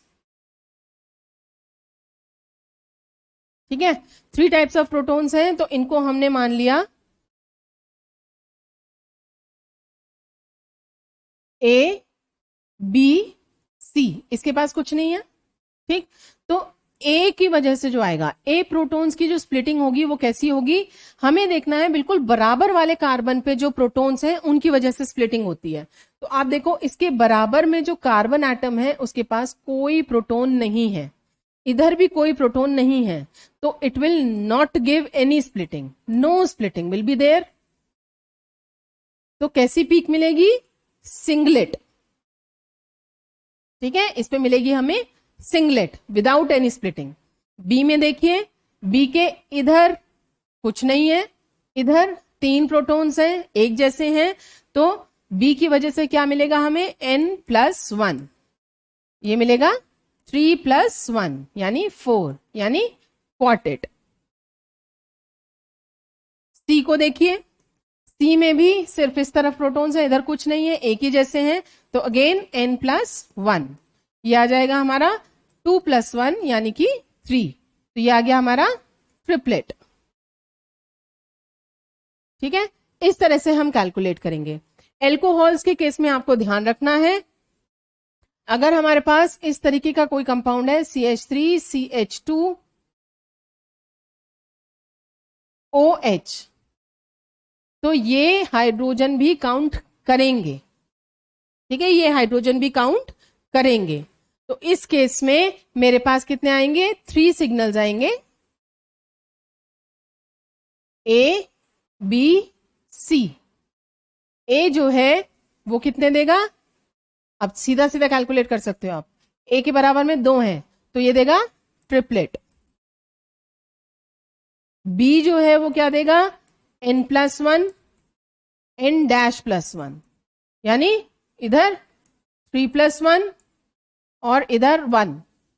ठीक है, 3 टाइप्स ऑफ प्रोटॉन्स हैं, तो इनको हमने मान लिया A B C, इसके पास कुछ नहीं है, ठीक। तो A की वजह से जो आएगा, A प्रोटॉन्स की जो स्प्लिटिंग होगी वो कैसी होगी, हमें देखना है बिल्कुल बराबर वाले कार्बन पे जो प्रोटॉन्स हैं उनकी वजह से स्प्लिटिंग होती है। तो आप देखो इसके बराबर में जो कार्बन एटम है उसके पास कोई प्रोटॉन नहीं है, इधर भी कोई प्रोटॉन नहीं है, तो it will not give any splitting, no splitting will be there. तो कैसी पीक मिलेगी, सिंगलेट, ठीक है, इस पे मिलेगी हमें singlet without any splitting. B में देखिए, बी के इधर कुछ नहीं है, इधर 3 प्रोटॉन्स हैं, एक जैसे हैं, तो बी की वजह से क्या मिलेगा हमें n प्लस 1, ये मिलेगा 3 प्लस 1 यानी 4 यानी क्वार्टेट। सी को देखिए, सी में भी सिर्फ इस तरफ प्रोटॉन्स है, इधर कुछ नहीं है, एक ही जैसे हैं, तो अगेन n प्लस 1, ये आ जाएगा हमारा 2 प्लस 1 यानी कि 3, तो ये आ गया हमारा ट्रिपलेट, ठीक है। इस तरह से हम कैलकुलेट करेंगे। एल्कोहल्स के केस में आपको ध्यान रखना है, अगर हमारे पास इस तरीके का कोई कंपाउंड है CH3 CH2 OH, तो ये हाइड्रोजन भी काउंट करेंगे, ठीक है, ये हाइड्रोजन भी काउंट करेंगे। तो इस केस में मेरे पास कितने आएंगे, 3 सिग्नल्स आएंगे, A B C। A जो है वो कितने देगा, अब सीधा सीधा कैलकुलेट कर सकते हो आप, A के बराबर में 2 है तो ये देगा ट्रिपलेट। B जो है वो क्या देगा, n plus 1 n dash plus 1, यानी इधर 3 प्लस 1 और इधर 1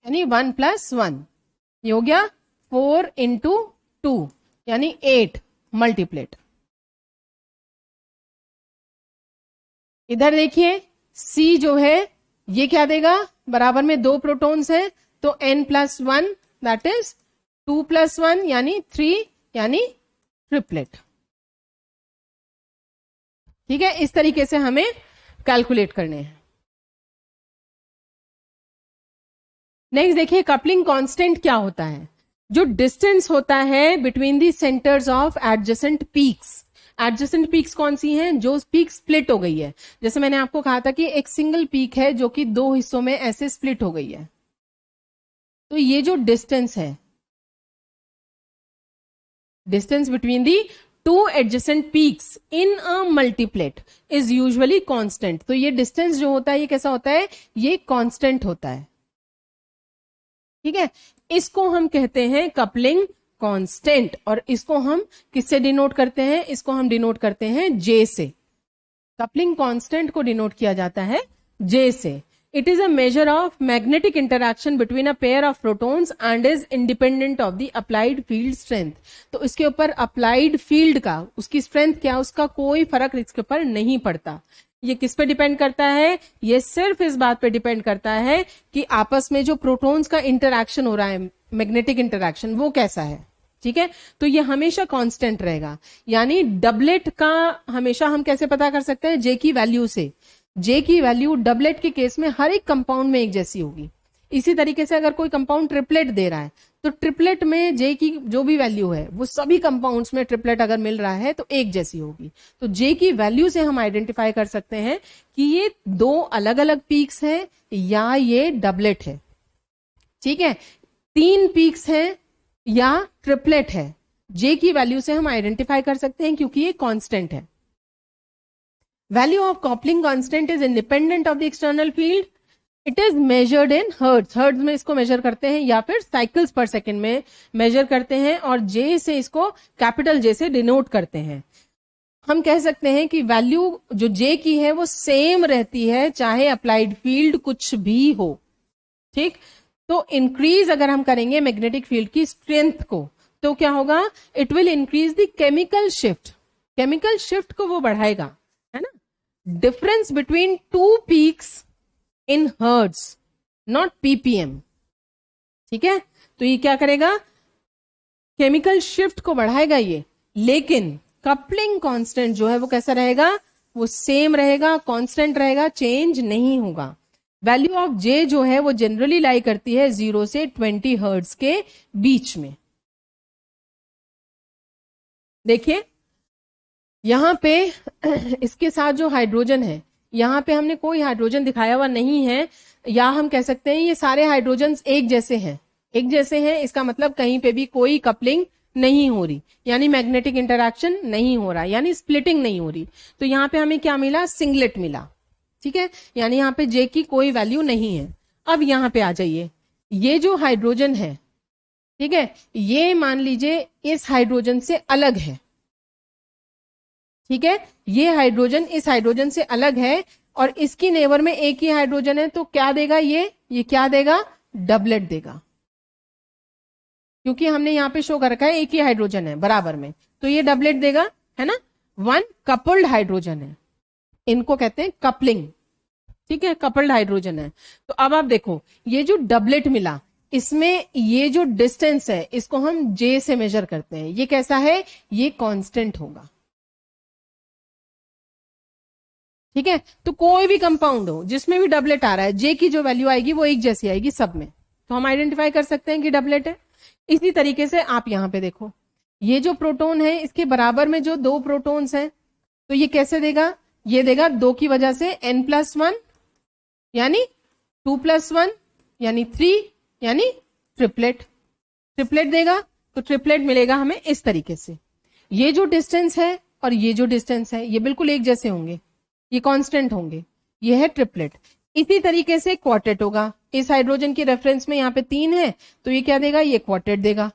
यानी 1 प्लस 1, ये हो गया 4 इंटू 2 यानी 8 मल्टीप्लेट। इधर देखिए C जो है ये क्या देगा, बराबर में 2 प्रोटॉन्स हैं, तो n plus 1 that is 2 plus 1 यानी 3 यानी ट्रिपलेट, ठीक है। इस तरीके से हमें कैलकुलेट करने हैं। नेक्स्ट देखिए कपलिंग कांस्टेंट क्या होता है, जो डिस्टेंस होता है between the centres of adjacent peaks. Adjacent peaks कौन सी हैं, जो पीक स्प्लिट हो गई है, जैसे मैंने आपको कहा था कि एक सिंगल पीक है जो कि 2 हिस्सों में ऐसे स्प्लिट हो गई है, तो ये जो डिस्टेंस है, distance between the 2 adjacent peaks in a multiplet is usually constant। तो ये डिस्टेंस जो होता है ये कैसा होता है, ये कांस्टेंट होता है, ठीक है। इसको हम कहते हैं कपलिंग कांस्टेंट, और इसको हम किससे डिनोट करते हैं, इसको हम डिनोट करते हैं J से। कपलिंग कांस्टेंट को डिनोट किया जाता है J से। It is a measure of magnetic interaction between a pair of protons and is independent of the applied field strength। तो इसके ऊपर applied field का, उसकी strength क्या, उसका कोई फर्क इसके ऊपर नहीं पड़ता। ये किस पे डिपेंड करता है, ये सिर्फ इस बात पे डिपेंड करता है कि आपस में जो प्रोटॉन्स का इंटरैक्शन हो रहा है, मैग्नेटिक इंटरैक्शन, वो कैसा है, ठीक है। तो ये हमेशा कांस्टेंट रहेगा, यानी डबलेट का हमेशा हम कैसे पता कर सकते हैं, J की वैल्यू से। जे की वैल्यू डबलेट के केस में हर एक कंपाउंड में एक जैसी होगी। इसी तरीके से अगर कोई कंपाउंड ट्रिपलेट दे रहा है तो ट्रिपलेट में जे की जो भी वैल्यू है वो सभी कंपाउंड्स में ट्रिपलेट अगर मिल रहा है तो एक जैसी होगी। तो जे की वैल्यू से हम आइडेंटिफाई कर सकते हैं कि ये दो अलग अलग पीक्स हैं या ये डबलेट है। ठीक है, तीन पीक्स हैं या ट्रिपलेट है, जे की वैल्यू से हम आइडेंटिफाई कर सकते हैं क्योंकि ये कांस्टेंट है। Value of coupling constant is independent of the external field. It is measured in hertz, hertz में इसको मेजर करते हैं या फिर साइकिल्स पर सेकेंड में मेजर करते हैं, और जे से इसको कैपिटल जे से डिनोट करते हैं। हम कह सकते हैं कि वैल्यू जो जे की है वो सेम रहती है चाहे अप्लाइड फील्ड कुछ भी हो। ठीक, तो इंक्रीज अगर हम करेंगे मैग्नेटिक फील्ड की स्ट्रेंथ को तो क्या होगा, it will increase the chemical shift, chemical shift को वो बढ़ाएगा, है ना। Difference between two peaks in hertz not ppm. ठीक है, तो ये क्या करेगा, केमिकल शिफ्ट को बढ़ाएगा ये, लेकिन कपलिंग कांस्टेंट जो है वो कैसा रहेगा, वो सेम रहेगा, कांस्टेंट रहेगा, चेंज नहीं होगा। वैल्यू ऑफ जे जो है वो जनरली लाई करती है 0 से 20 हर्ट्ज के बीच में। देखिए यहां पे इसके साथ जो हाइड्रोजन है, यहां पे हमने कोई हाइड्रोजन दिखाया हुआ नहीं है, या हम कह सकते हैं ये सारे हाइड्रोजन एक जैसे हैं, एक जैसे हैं, इसका मतलब कहीं पे भी कोई कपलिंग नहीं हो रही, यानी मैग्नेटिक इंटरैक्शन नहीं हो रहा, यानी स्प्लिटिंग नहीं हो रही। तो यहां पे हमें क्या मिला, सिंगलेट मिला। ठीक है, यानी यहां पे जे की कोई वैल्यू नहीं है। अब यहां पे आ जाइए, ये जो हाइड्रोजन है, ठीक है, ये मान लीजिए इस हाइड्रोजन से अलग है। ठीक है, ये हाइड्रोजन इस हाइड्रोजन से अलग है और इसकी नेबर में एक ही हाइड्रोजन है, तो क्या देगा ये क्या देगा, डबलेट देगा, क्योंकि हमने यहां पे शो कर रखा है एक ही हाइड्रोजन है बराबर में, तो ये डबलेट देगा, है ना। वन कपल्ड हाइड्रोजन है, इनको कहते हैं कपलिंग। ठीक है, कपल्ड हाइड्रोजन है। तो अब आप देखो ये जो डबलेट मिला, इसमें ये जो डिस्टेंस है इसको हम जे से मेजर करते हैं, ये कैसा है, ये कांस्टेंट होगा। ठीक है, तो कोई भी कंपाउंड हो जिसमें भी डबलेट आ रहा है, जे की जो वैल्यू आएगी वो एक जैसी आएगी सब में, तो हम आइडेंटिफाई कर सकते हैं कि डबलेट है। इसी तरीके से आप यहां पे देखो, ये जो प्रोटोन है इसके बराबर में जो दो प्रोटोन्स हैं, तो ये कैसे देगा, ये देगा 2 की वजह से n+1 यानी 2+1 यानी 3 यानी ट्रिपलेट, ट्रिपलेट देगा। तो ट्रिपलेट मिलेगा हमें इस तरीके से, ये जो डिस्टेंस है और ये जो डिस्टेंस है ये बिल्कुल एक जैसे होंगे, ये कांस्टेंट होंगे, ये है ट्रिपलेट। इसी तरीके से क्वार्टेट होगा, इस हाइड्रोजन के रेफरेंस में यहाँ पे 3 है तो ये क्या देगा, ये क्वार्टेट देगा।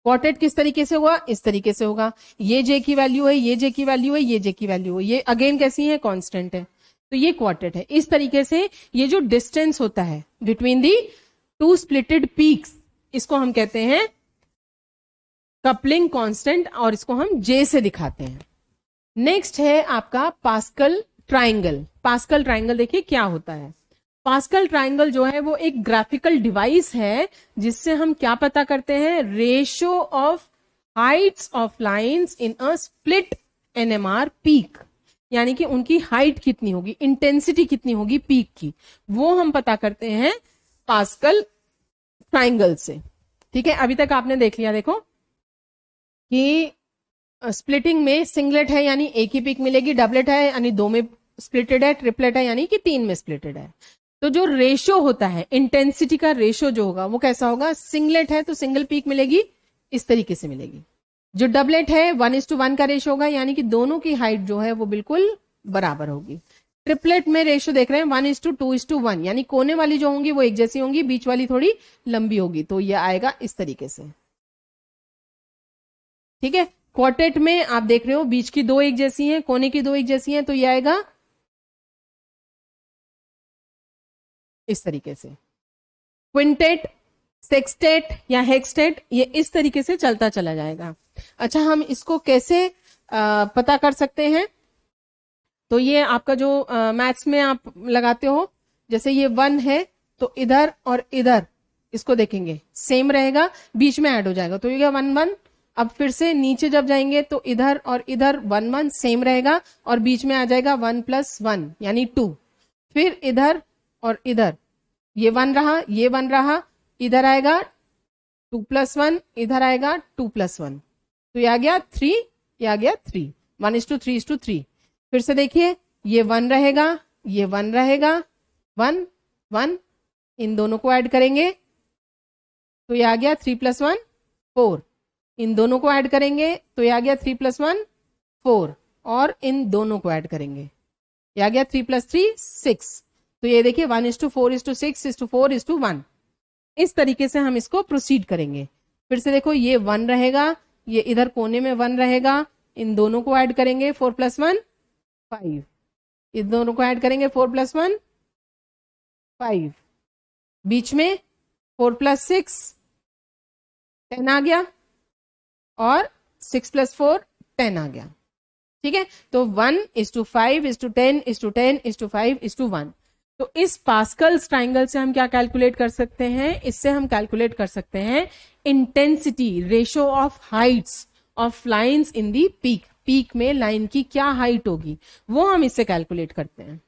क्वार्टेट किस तरीके से होगा, इस तरीके से होगा, ये जे की वैल्यू है, ये जे की वैल्यू है, ये जे की वैल्यू है, ये अगेन कैसी है, कांस्टेंट है, तो ये क्वार्टेट है। इस तरीके से ये जो डिस्टेंस होता है between the two splitted peaks, इसको हम कहते हैं कपलिंग कांस्टेंट, और इसको हम जे से दिखाते हैं। नेक्स्ट है आपका पास्कल ट्राइंगल। पास्कल ट्राइंगल देखिए क्या होता है। पास्कल ट्राइंगल जो है वो एक ग्राफिकल डिवाइस है जिससे हम क्या पता करते हैं, ratio of Heights of lines in a split NMR peak, यानी कि उनकी हाइट कितनी होगी, इंटेंसिटी कितनी होगी पीक की, वो हम पता करते हैं पास्कल ट्राइंगल से। ठीक है, अभी तक आपने देख लिया, देखो कि स्प्लिटिंग में सिंगलेट है यानी एक ही पीक मिलेगी, डबलेट है यानी 2 में स्प्लिटेड है, ट्रिपलेट है यानी कि 3 में स्प्लिटेड है। तो जो रेशियो होता है, इंटेंसिटी का रेशियो जो होगा वो कैसा होगा, सिंगलेट है तो सिंगल पीक मिलेगी, इस तरीके से मिलेगी। जो डबलेट है 1:1 का रेशियो होगा, यानी कि दोनों की हाइट जो है वो बिल्कुल बराबर होगी। ट्रिपलेट में रेशियो देख रहे हैं 1:2:1, यानी कोने वाली जो होंगी वो एक जैसी होंगी, बीच वाली थोड़ी लंबी होगी, तो ये आएगा इस तरीके से। ठीक है, क्वार्टेट में आप देख रहे हो बीच की 2 एक जैसी हैं, कोने की 2 एक जैसी हैं, तो ये आएगा इस तरीके से। क्विंटेट, सेक्सटेट या हेक्सटेट, ये इस तरीके से चलता चला जाएगा। अच्छा, हम इसको कैसे पता कर सकते हैं, तो ये आपका जो मैथ्स में आप लगाते हो, जैसे ये 1 है तो इधर और इधर इसको देखेंगे सेम रहेगा, बीच में ऐड हो जाएगा, तो ये 1 1, अब फिर से नीचे जब जाएंगे तो इधर और इधर 1 1 सेम रहेगा और बीच में आ जाएगा 1 + 1 यानी 2। फिर इधर और इधर ये 1 रहा, ये 1 रहा, इधर आएगा 2 + 1, इधर आएगा 2 + 1, तो ये आ गया 3, ये आ गया 3, 1:3:3। फिर से देखिए ये 1 रहेगा, ये 1 रहेगा, 1 1, इन दोनों को ऐड करेंगे तो ये आ गया 3 + 1 4, इन दोनों को ऐड करेंगे तो ये आ गया 3 + 1 4, और इन दोनों को ऐड करेंगे ये आ गया 3 + 3 6। तो ये देखिए 1:4:6:4:1, इस तरीके से हम इसको प्रोसीड करेंगे। फिर से देखो ये 1 रहेगा, ये इधर कोने में 1 रहेगा, इन दोनों को ऐड करेंगे 4 + 1 5, इन दोनों को ऐड करेंगे 4 + 1 5, बीच में 4 + 6 10 आ गया और 6 + 4 10 आ गया। ठीक है, तो 1:5:10:10:10:5:1। तो इस पास्कल्स ट्राइंगल से हम क्या कैलकुलेट कर सकते हैं? इससे हम कैलकुलेट कर सकते हैं intensity, ratio of Heights of lines in the peak. Peak में लाइन की क्या हाइट होगी वो हम इससे कैलकुलेट करते हैं।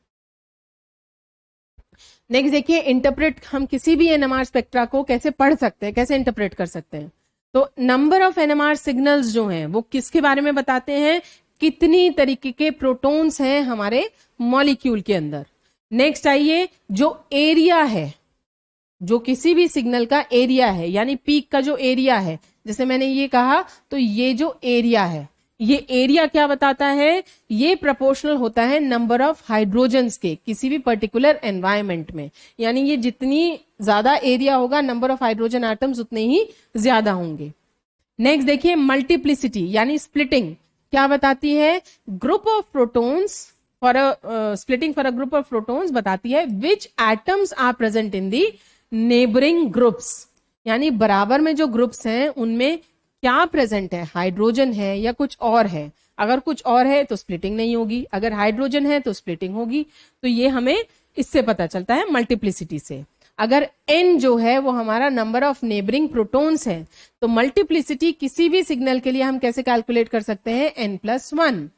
नेक्स्ट देखिए, इंटरप्रेट, हम किसी भी एनएमआर स्पेक्ट्रा को कैसे पढ़ सकते हैं, कैसे इंटरप्रेट कर सकते हैं? तो नंबर ऑफ एनएमआर सिग्नल्स जो हैं वो किसके बारे में बताते हैं? कितनी तरीके के प्रोटॉन्स हैं हमारे मॉलिक्यूल के अंदर। नेक्स्ट आइए, जो एरिया है, जो किसी भी सिग्नल का एरिया है, यानी पीक का जो एरिया है, जैसे मैंने ये कहा, तो ये जो एरिया है, ये एरिया क्या बताता है? ये प्रोपोर्शनल होता है नंबर ऑफ हाइड्रोजन्स के किसी भी पर्टिकुलर एनवायरमेंट में। यानी ये जितनी ज्यादा एरिया होगा, नंबर ऑफ हाइड्रोजन एटम्स उतने ही ज्यादा होंगे। नेक्स्ट देखिए, मल्टीप्लिसिटी यानी स्प्लिटिंग क्या बताती है? Group of protons for splitting for a group of protons बताती है which atoms are present in the neighbouring groups. यानी बराबर में जो ग्रुप्स हैं उनमें क्या प्रेजेंट है, हाइड्रोजन है या कुछ और है। अगर कुछ और है तो स्प्लिटिंग नहीं होगी, अगर हाइड्रोजन है तो स्प्लिटिंग होगी। तो ये हमें इससे पता चलता है मल्टीप्लिसिटी से। अगर n जो है वो हमारा नंबर ऑफ नेबरिंग प्रोटॉन्स है, तो मल्टीप्लिसिटी किसी भी सिग्नल के लिए हम कैसे कैलकुलेट कर सकते हैं? n+1।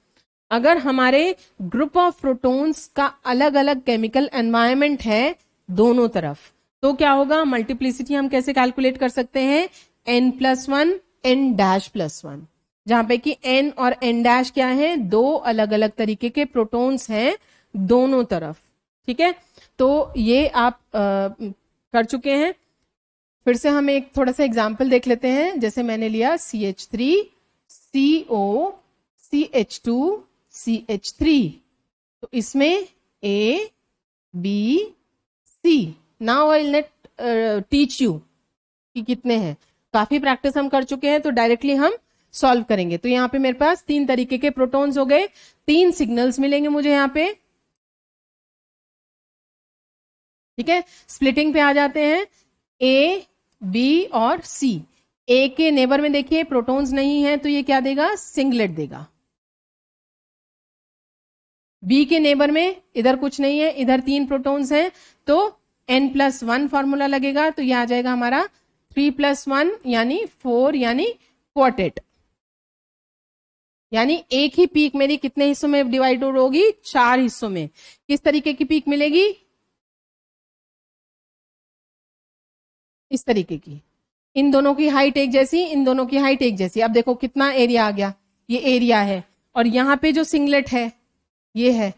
अगर हमारे ग्रुप ऑफ प्रोटॉन्स का अलग अलग केमिकल एनवायरमेंट है दोनों तरफ, तो क्या होगा? मल्टीप्लिसिटी हम कैसे कैलकुलेट कर सकते हैं? n+1 n-+1, जहां पे कि n और n- क्या है? दो अलग अलग तरीके के प्रोटॉन्स हैं दोनों तरफ। ठीक है, तो ये आप कर चुके हैं। फिर से हम एक थोड़ा सा एग्जाम्पल देख लेते हैं। जैसे मैंने लिया CH3 CO CH2 CH3, तो इसमें A B C। Now I will not teach you कि कितने हैं, काफी प्रैक्टिस हम कर चुके हैं, तो डायरेक्टली हम सॉल्व करेंगे। तो यहाँ पे मेरे पास 3 तरीके के प्रोटॉन्स हो गए, 3 सिग्नल्स मिलेंगे मुझे यहाँ पे। ठीक है, स्प्लिटिंग पे आ जाते हैं। A B और C। A के नेबर में देखिए प्रोटॉन्स नहीं है, तो ये क्या देगा? सिंगलेट देगा। B के नेबर में इधर कुछ नहीं है, इधर 3 प्रोटॉन्स हैं, तो n+1 फॉर्मूला लगेगा, तो यह आ जाएगा हमारा 3 + 1 यानी 4 यानी क्वार्टेट। यानी एक ही पीक मेरी कितने हिस्सों में डिवाइड होगी? 4 हिस्सों में। किस तरीके की पीक मिलेगी? इस तरीके की। इन दोनों की हाइट एक जैसी, इन दोनों की हाइट एक जैसी। अब देखो कितना एरिया आ गया, ये एरिया है, और यहां पे जो सिंगलेट है ये है,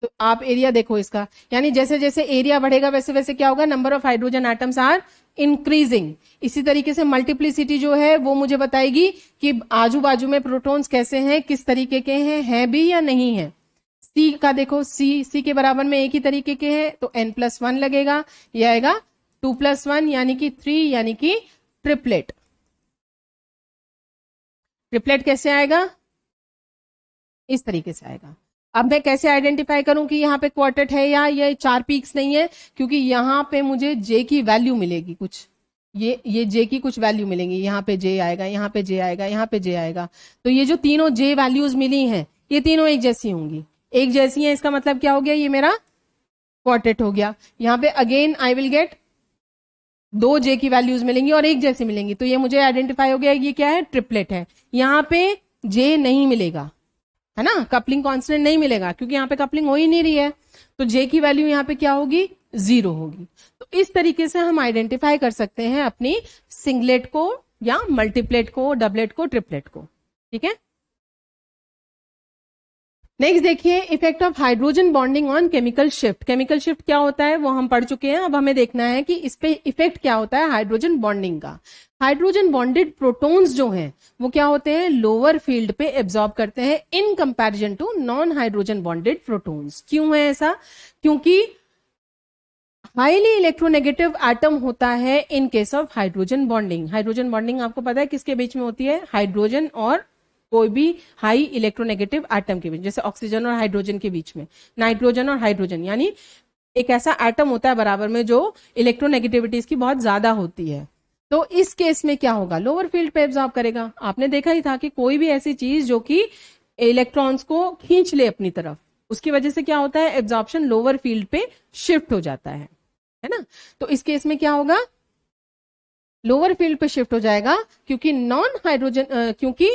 तो आप एरिया देखो इसका। यानी जैसे जैसे एरिया बढ़ेगा वैसे वैसे क्या होगा? Number of hydrogen atoms are increasing. इसी तरीके से मल्टीप्लिसिटी जो है वो मुझे बताएगी कि आजू बाजू में प्रोटॉन्स कैसे हैं, किस तरीके के हैं भी या नहीं है। सी का देखो, सी के बराबर में एक ही तरीके के हैं, तो n+1 लगेगा। ये आएगा 2 + 1 यानी कि 3 यानी कि ट्रिपलेट। ट्रिपलेट कैसे आएगा? इस तरीके से आएगा। अब मैं कैसे आइडेंटिफाई करूं कि यहाँ पे क्वार्टेट है या ये 4 पीक्स नहीं है? क्योंकि यहाँ पे मुझे जे की वैल्यू मिलेगी कुछ, ये जे की कुछ वैल्यू मिलेंगी। यहाँ पे जे आएगा, यहाँ पे जे आएगा, यहाँ पे जे आएगा। तो ये जो तीनों जे वैल्यूज मिली हैं ये तीनों एक जैसी होंगी। एक जैसी है इसका मतलब क्या हो गया? ये मेरा क्वार्टेट हो गया। यहाँ पे अगेन आई विल गेट दो जे की वैल्यूज मिलेंगी और एक जैसी मिलेंगी, तो ये मुझे आइडेंटिफाई हो गया ये क्या है, ट्रिपलेट है। यहाँ पे जे नहीं मिलेगा, है ना, कपलिंग कांस्टेंट नहीं मिलेगा क्योंकि यहाँ पे कपलिंग हो ही नहीं रही है, तो जे की वैल्यू यहाँ पे क्या होगी, 0 होगी। तो इस तरीके से हम आइडेंटिफाई कर सकते हैं अपनी सिंगलेट को या मल्टीप्लेट को, डबलेट को, ट्रिपलेट को। ठीक है, नेक्स्ट देखिए, effect of hydrogen bonding on chemical shift. Chemical shift क्या होता है वो हम पढ़ चुके हैं, अब हमें देखना है कि इस पे इफेक्ट क्या होता है हाइड्रोजन बॉन्डिंग का। हाइड्रोजन बॉन्डेड प्रोटॉन्स जो हैं वो क्या होते हैं, लोअर फील्ड पे एब्जॉर्ब करते हैं in comparison to non hydrogen bonded protons. क्यों है ऐसा, क्योंकि हाईली इलेक्ट्रोनेगेटिव एटम होता है in case of hydrogen bonding. Hydrogen bonding आपको पता है किसके बीच में होती है, हाइड्रोजन और कोई भी हाई इलेक्ट्रोनेगेटिव एटम के बीच, जैसे ऑक्सीजन और हाइड्रोजन के बीच में, नाइट्रोजन और हाइड्रोजन, यानी एक ऐसा एटम होता है बराबर में जो इलेक्ट्रोनेगेटिविटी इसकी बहुत ज्यादा होती है। तो इस केस में क्या होगा, लोअर फील्ड पे एब्जॉर्ब करेगा। आपने देखा ही था कि कोई भी ऐसी चीज जो कि इलेक्ट्रॉन्स को खींच ले अपनी तरफ, उसकी वजह से क्या होता है, एब्जॉर्प्शन लोअर फील्ड पे शिफ्ट हो जाता है ना। तो इस केस में क्या होगा, लोअर फील्ड पे शिफ्ट हो जाएगा, क्योंकि नॉन हाइड्रोजन क्योंकि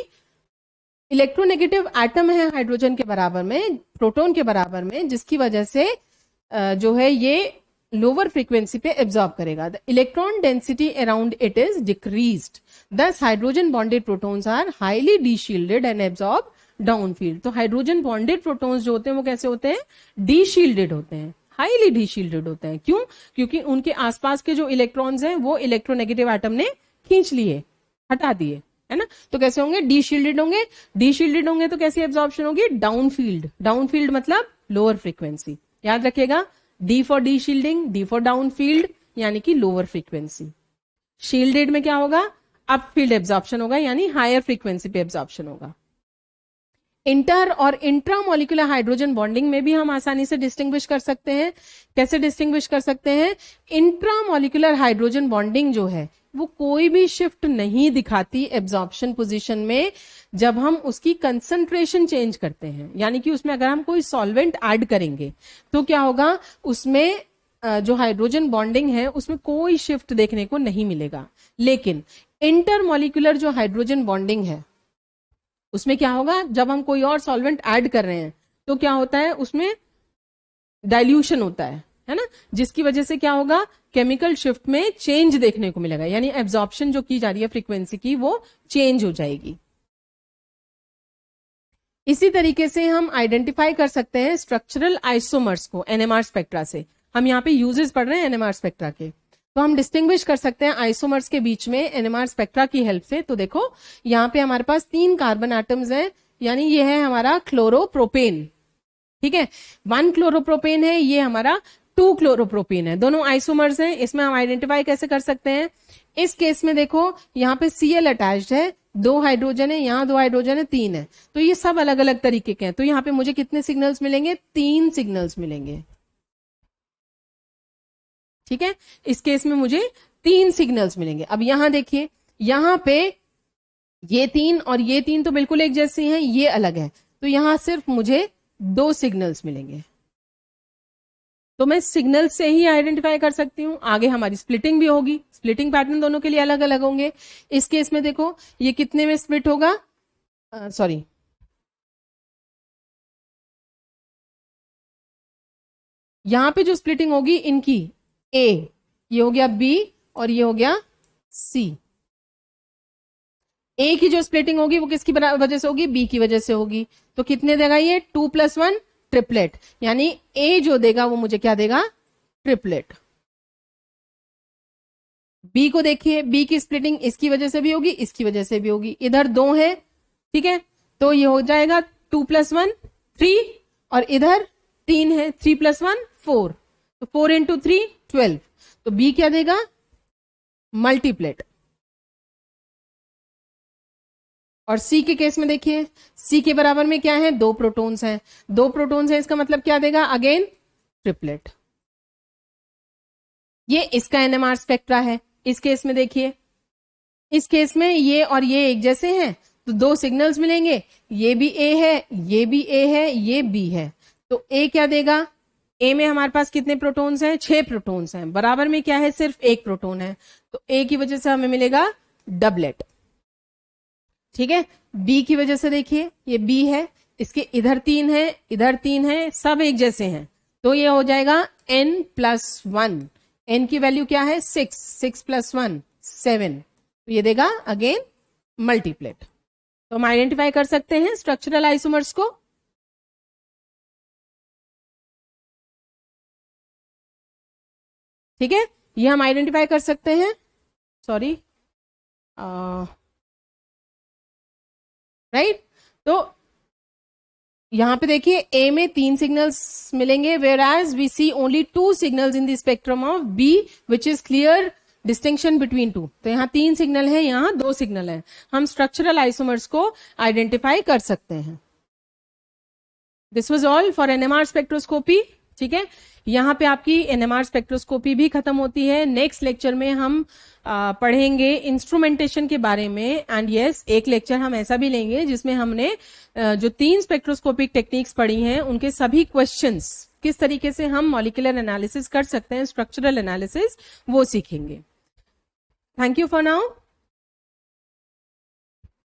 इलेक्ट्रोनेगेटिव एटम है हाइड्रोजन के बराबर में, प्रोटॉन के बराबर में, जिसकी वजह से जो है ये लोअर फ्रीक्वेंसी पे एब्जॉर्ब करेगा। The electron density around it is decreased, thus hydrogen bonded protons are highly deshielded and absorb downfield. तो हाइड्रोजन बॉन्डेड प्रोटॉन्स जो होते हैं वो कैसे होते हैं, डीशील्डेड होते हैं, हाईली डीशील्डेड होते हैं। क्यों, क्योंकि उनके आसपास के जो इलेक्ट्रॉन्स हैं वो इलेक्ट्रोनेगेटिव एटम ने खींच लिए, हटा दिए, है ना। तो कैसे होंगे, डीशील्डेड होंगे। डीशील्डेड होंगे तो कैसी एब्जॉर्प्शन होगी, डाउनफील्ड। डाउनफील्ड मतलब लोअर फ्रीक्वेंसी, याद रखिएगा, D for deshielding, D for downfield, यानी कि लोअर फ्रीक्वेंसी। शील्डेड में क्या होगा, अप फील्ड एब्जॉर्प्शन होगा, यानी हायर फ्रीक्वेंसी पे एब्जॉर्प्शन होगा। इंटर और इंट्रामोलिकुलर हाइड्रोजन बॉन्डिंग में भी हम आसानी से डिस्टिंग्विश कर सकते हैं। कैसे डिस्टिंग्विश कर सकते हैं, इंट्रामोलिकुलर हाइड्रोजन बॉन्डिंग जो है वो कोई भी शिफ्ट नहीं दिखाती एब्जॉर्प्शन पोजीशन में जब हम उसकी कंसंट्रेशन चेंज करते हैं। यानी कि उसमें अगर हम कोई सॉल्वेंट ऐड करेंगे तो क्या होगा, उसमें जो हाइड्रोजन बॉन्डिंग है उसमें कोई शिफ्ट देखने को नहीं मिलेगा। लेकिन इंटरमोलिकुलर जो हाइड्रोजन बॉन्डिंग है उसमें क्या होगा, जब हम कोई और सॉल्वेंट ऐड कर रहे हैं तो क्या होता है, उसमें डाइल्यूशन होता है ना, जिसकी वजह से क्या होगा, केमिकल शिफ्ट में चेंज देखने को मिलेगा, यानी एब्जॉर्प्शन जो की जा रही है फ्रीक्वेंसी की वो चेंज हो जाएगी। इसी तरीके से हम आइडेंटिफाई कर सकते हैं स्ट्रक्चरल आइसोमर्स को एनएमआर स्पेक्ट्रा से। हम यहाँ पे यूजेस पढ़ रहे हैं एनएमआर स्पेक्ट्रा के, तो हम डिस्टिंग्विश कर सकते हैं आइसोमर्स के बीच में एनएमआर स्पेक्ट्रा की हेल्प से। तो देखो यहाँ पे हमारे पास 3 कार्बन एटम्स हैं, यानी ये है हमारा क्लोरोप्रोपेन, ठीक है, 1 क्लोरोप्रोपेन है, ये हमारा 2 क्लोरोप्रोपेन है, दोनों आइसोमर्स हैं। इसमें हम आइडेंटिफाई कैसे कर सकते हैं, इस केस में देखो यहाँ पे Cl अटैच्ड है, 2 हाइड्रोजन है, यहाँ 2 हाइड्रोजन है, 3 है, तो ये सब अलग अलग तरीके के हैं। तो यहाँ पे मुझे कितने सिग्नल्स मिलेंगे, 3 सिग्नल्स मिलेंगे, ठीक है, इस केस में मुझे 3 सिग्नल्स मिलेंगे। अब यहां देखिए, यहां पे ये 3 और ये 3 तो बिल्कुल एक जैसे हैं, ये अलग है, तो यहां सिर्फ मुझे 2 सिग्नल्स मिलेंगे। तो मैं सिग्नल से ही आइडेंटिफाई कर सकती हूं। आगे हमारी स्प्लिटिंग भी होगी, स्प्लिटिंग पैटर्न दोनों के लिए अलग अलग होंगे। इस केस में देखो ये कितने में स्प्लिट होगा, सॉरी यहां पे जो स्प्लिटिंग होगी इनकी ए, ये हो गया बी और ये हो गया सी। ए की जो स्प्लिटिंग होगी वो किसकी वजह से होगी, बी की वजह से होगी। तो कितने देगा ये, 2 + 1 ट्रिपलेट, यानी ए जो देगा वो मुझे क्या देगा, ट्रिपलेट। बी को देखिए, बी की स्प्लिटिंग इसकी वजह से भी होगी, इसकी वजह से भी होगी, इधर 2 है, ठीक है, तो ये हो जाएगा 2 + 1 3 और इधर 3 है, 3 + 1 4, तो 4 × 3 12, तो बी क्या देगा, मल्टीप्लेट। और सी के केस में देखिए, सी के बराबर में क्या है, 2 प्रोटॉन्स हैं, 2 प्रोटॉन्स हैं, इसका मतलब क्या देगा, अगेन ट्रिपलेट। ये इसका एनएमआर स्पेक्ट्रा है। इस केस में देखिए, इस केस में ये और ये एक जैसे हैं, तो 2 सिग्नल्स मिलेंगे, ये भी ए है, ये भी ए है, ये बी है, तो ए क्या देगा, ए में हमारे पास कितने प्रोटॉन्स हैं? 6 प्रोटॉन्स हैं। बराबर में क्या है? सिर्फ एक प्रोटॉन है, तो ए की वजह से हमें मिलेगा डबलेट। ठीक है, बी की वजह से देखिए ये बी है, इसके इधर 3 है, इधर 3 है, सब एक जैसे हैं, तो ये हो जाएगा n+1। n की वैल्यू क्या है? 6, 6+1 7, तो ये देगा अगेन मल्टीप्लेट। तो हम आइडेंटिफाई कर सकते हैं स्ट्रक्चरल आइसोमर्स को। ठीक है, ये हम आइडेंटिफाई कर सकते हैं। Sorry, right. तो यहां पे देखिए ए में 3 सिग्नल्स मिलेंगे, whereas we see only 2 signals in the spectrum of B, which is clear distinction between 2। तो यहाँ 3 सिग्नल है, यहाँ 2 सिग्नल है। हम स्ट्रक्चरल आइसोमर्स को आइडेंटिफाई कर सकते हैं। This was all for NMR spectroscopy. ठीक है, यहाँ पे आपकी एनएमआर स्पेक्ट्रोस्कोपी भी खत्म होती है। नेक्स्ट लेक्चर में हम पढ़ेंगे इंस्ट्रूमेंटेशन के बारे में। एंड यस, एक लेक्चर हम ऐसा भी लेंगे जिसमें हमने जो 3 स्पेक्ट्रोस्कोपिक टेक्निक्स पढ़ी हैं उनके सभी क्वेश्चंस, किस तरीके से हम मॉलिक्यूलर एनालिसिस कर सकते हैं, स्ट्रक्चरल एनालिसिस, वो सीखेंगे। Thank you for now.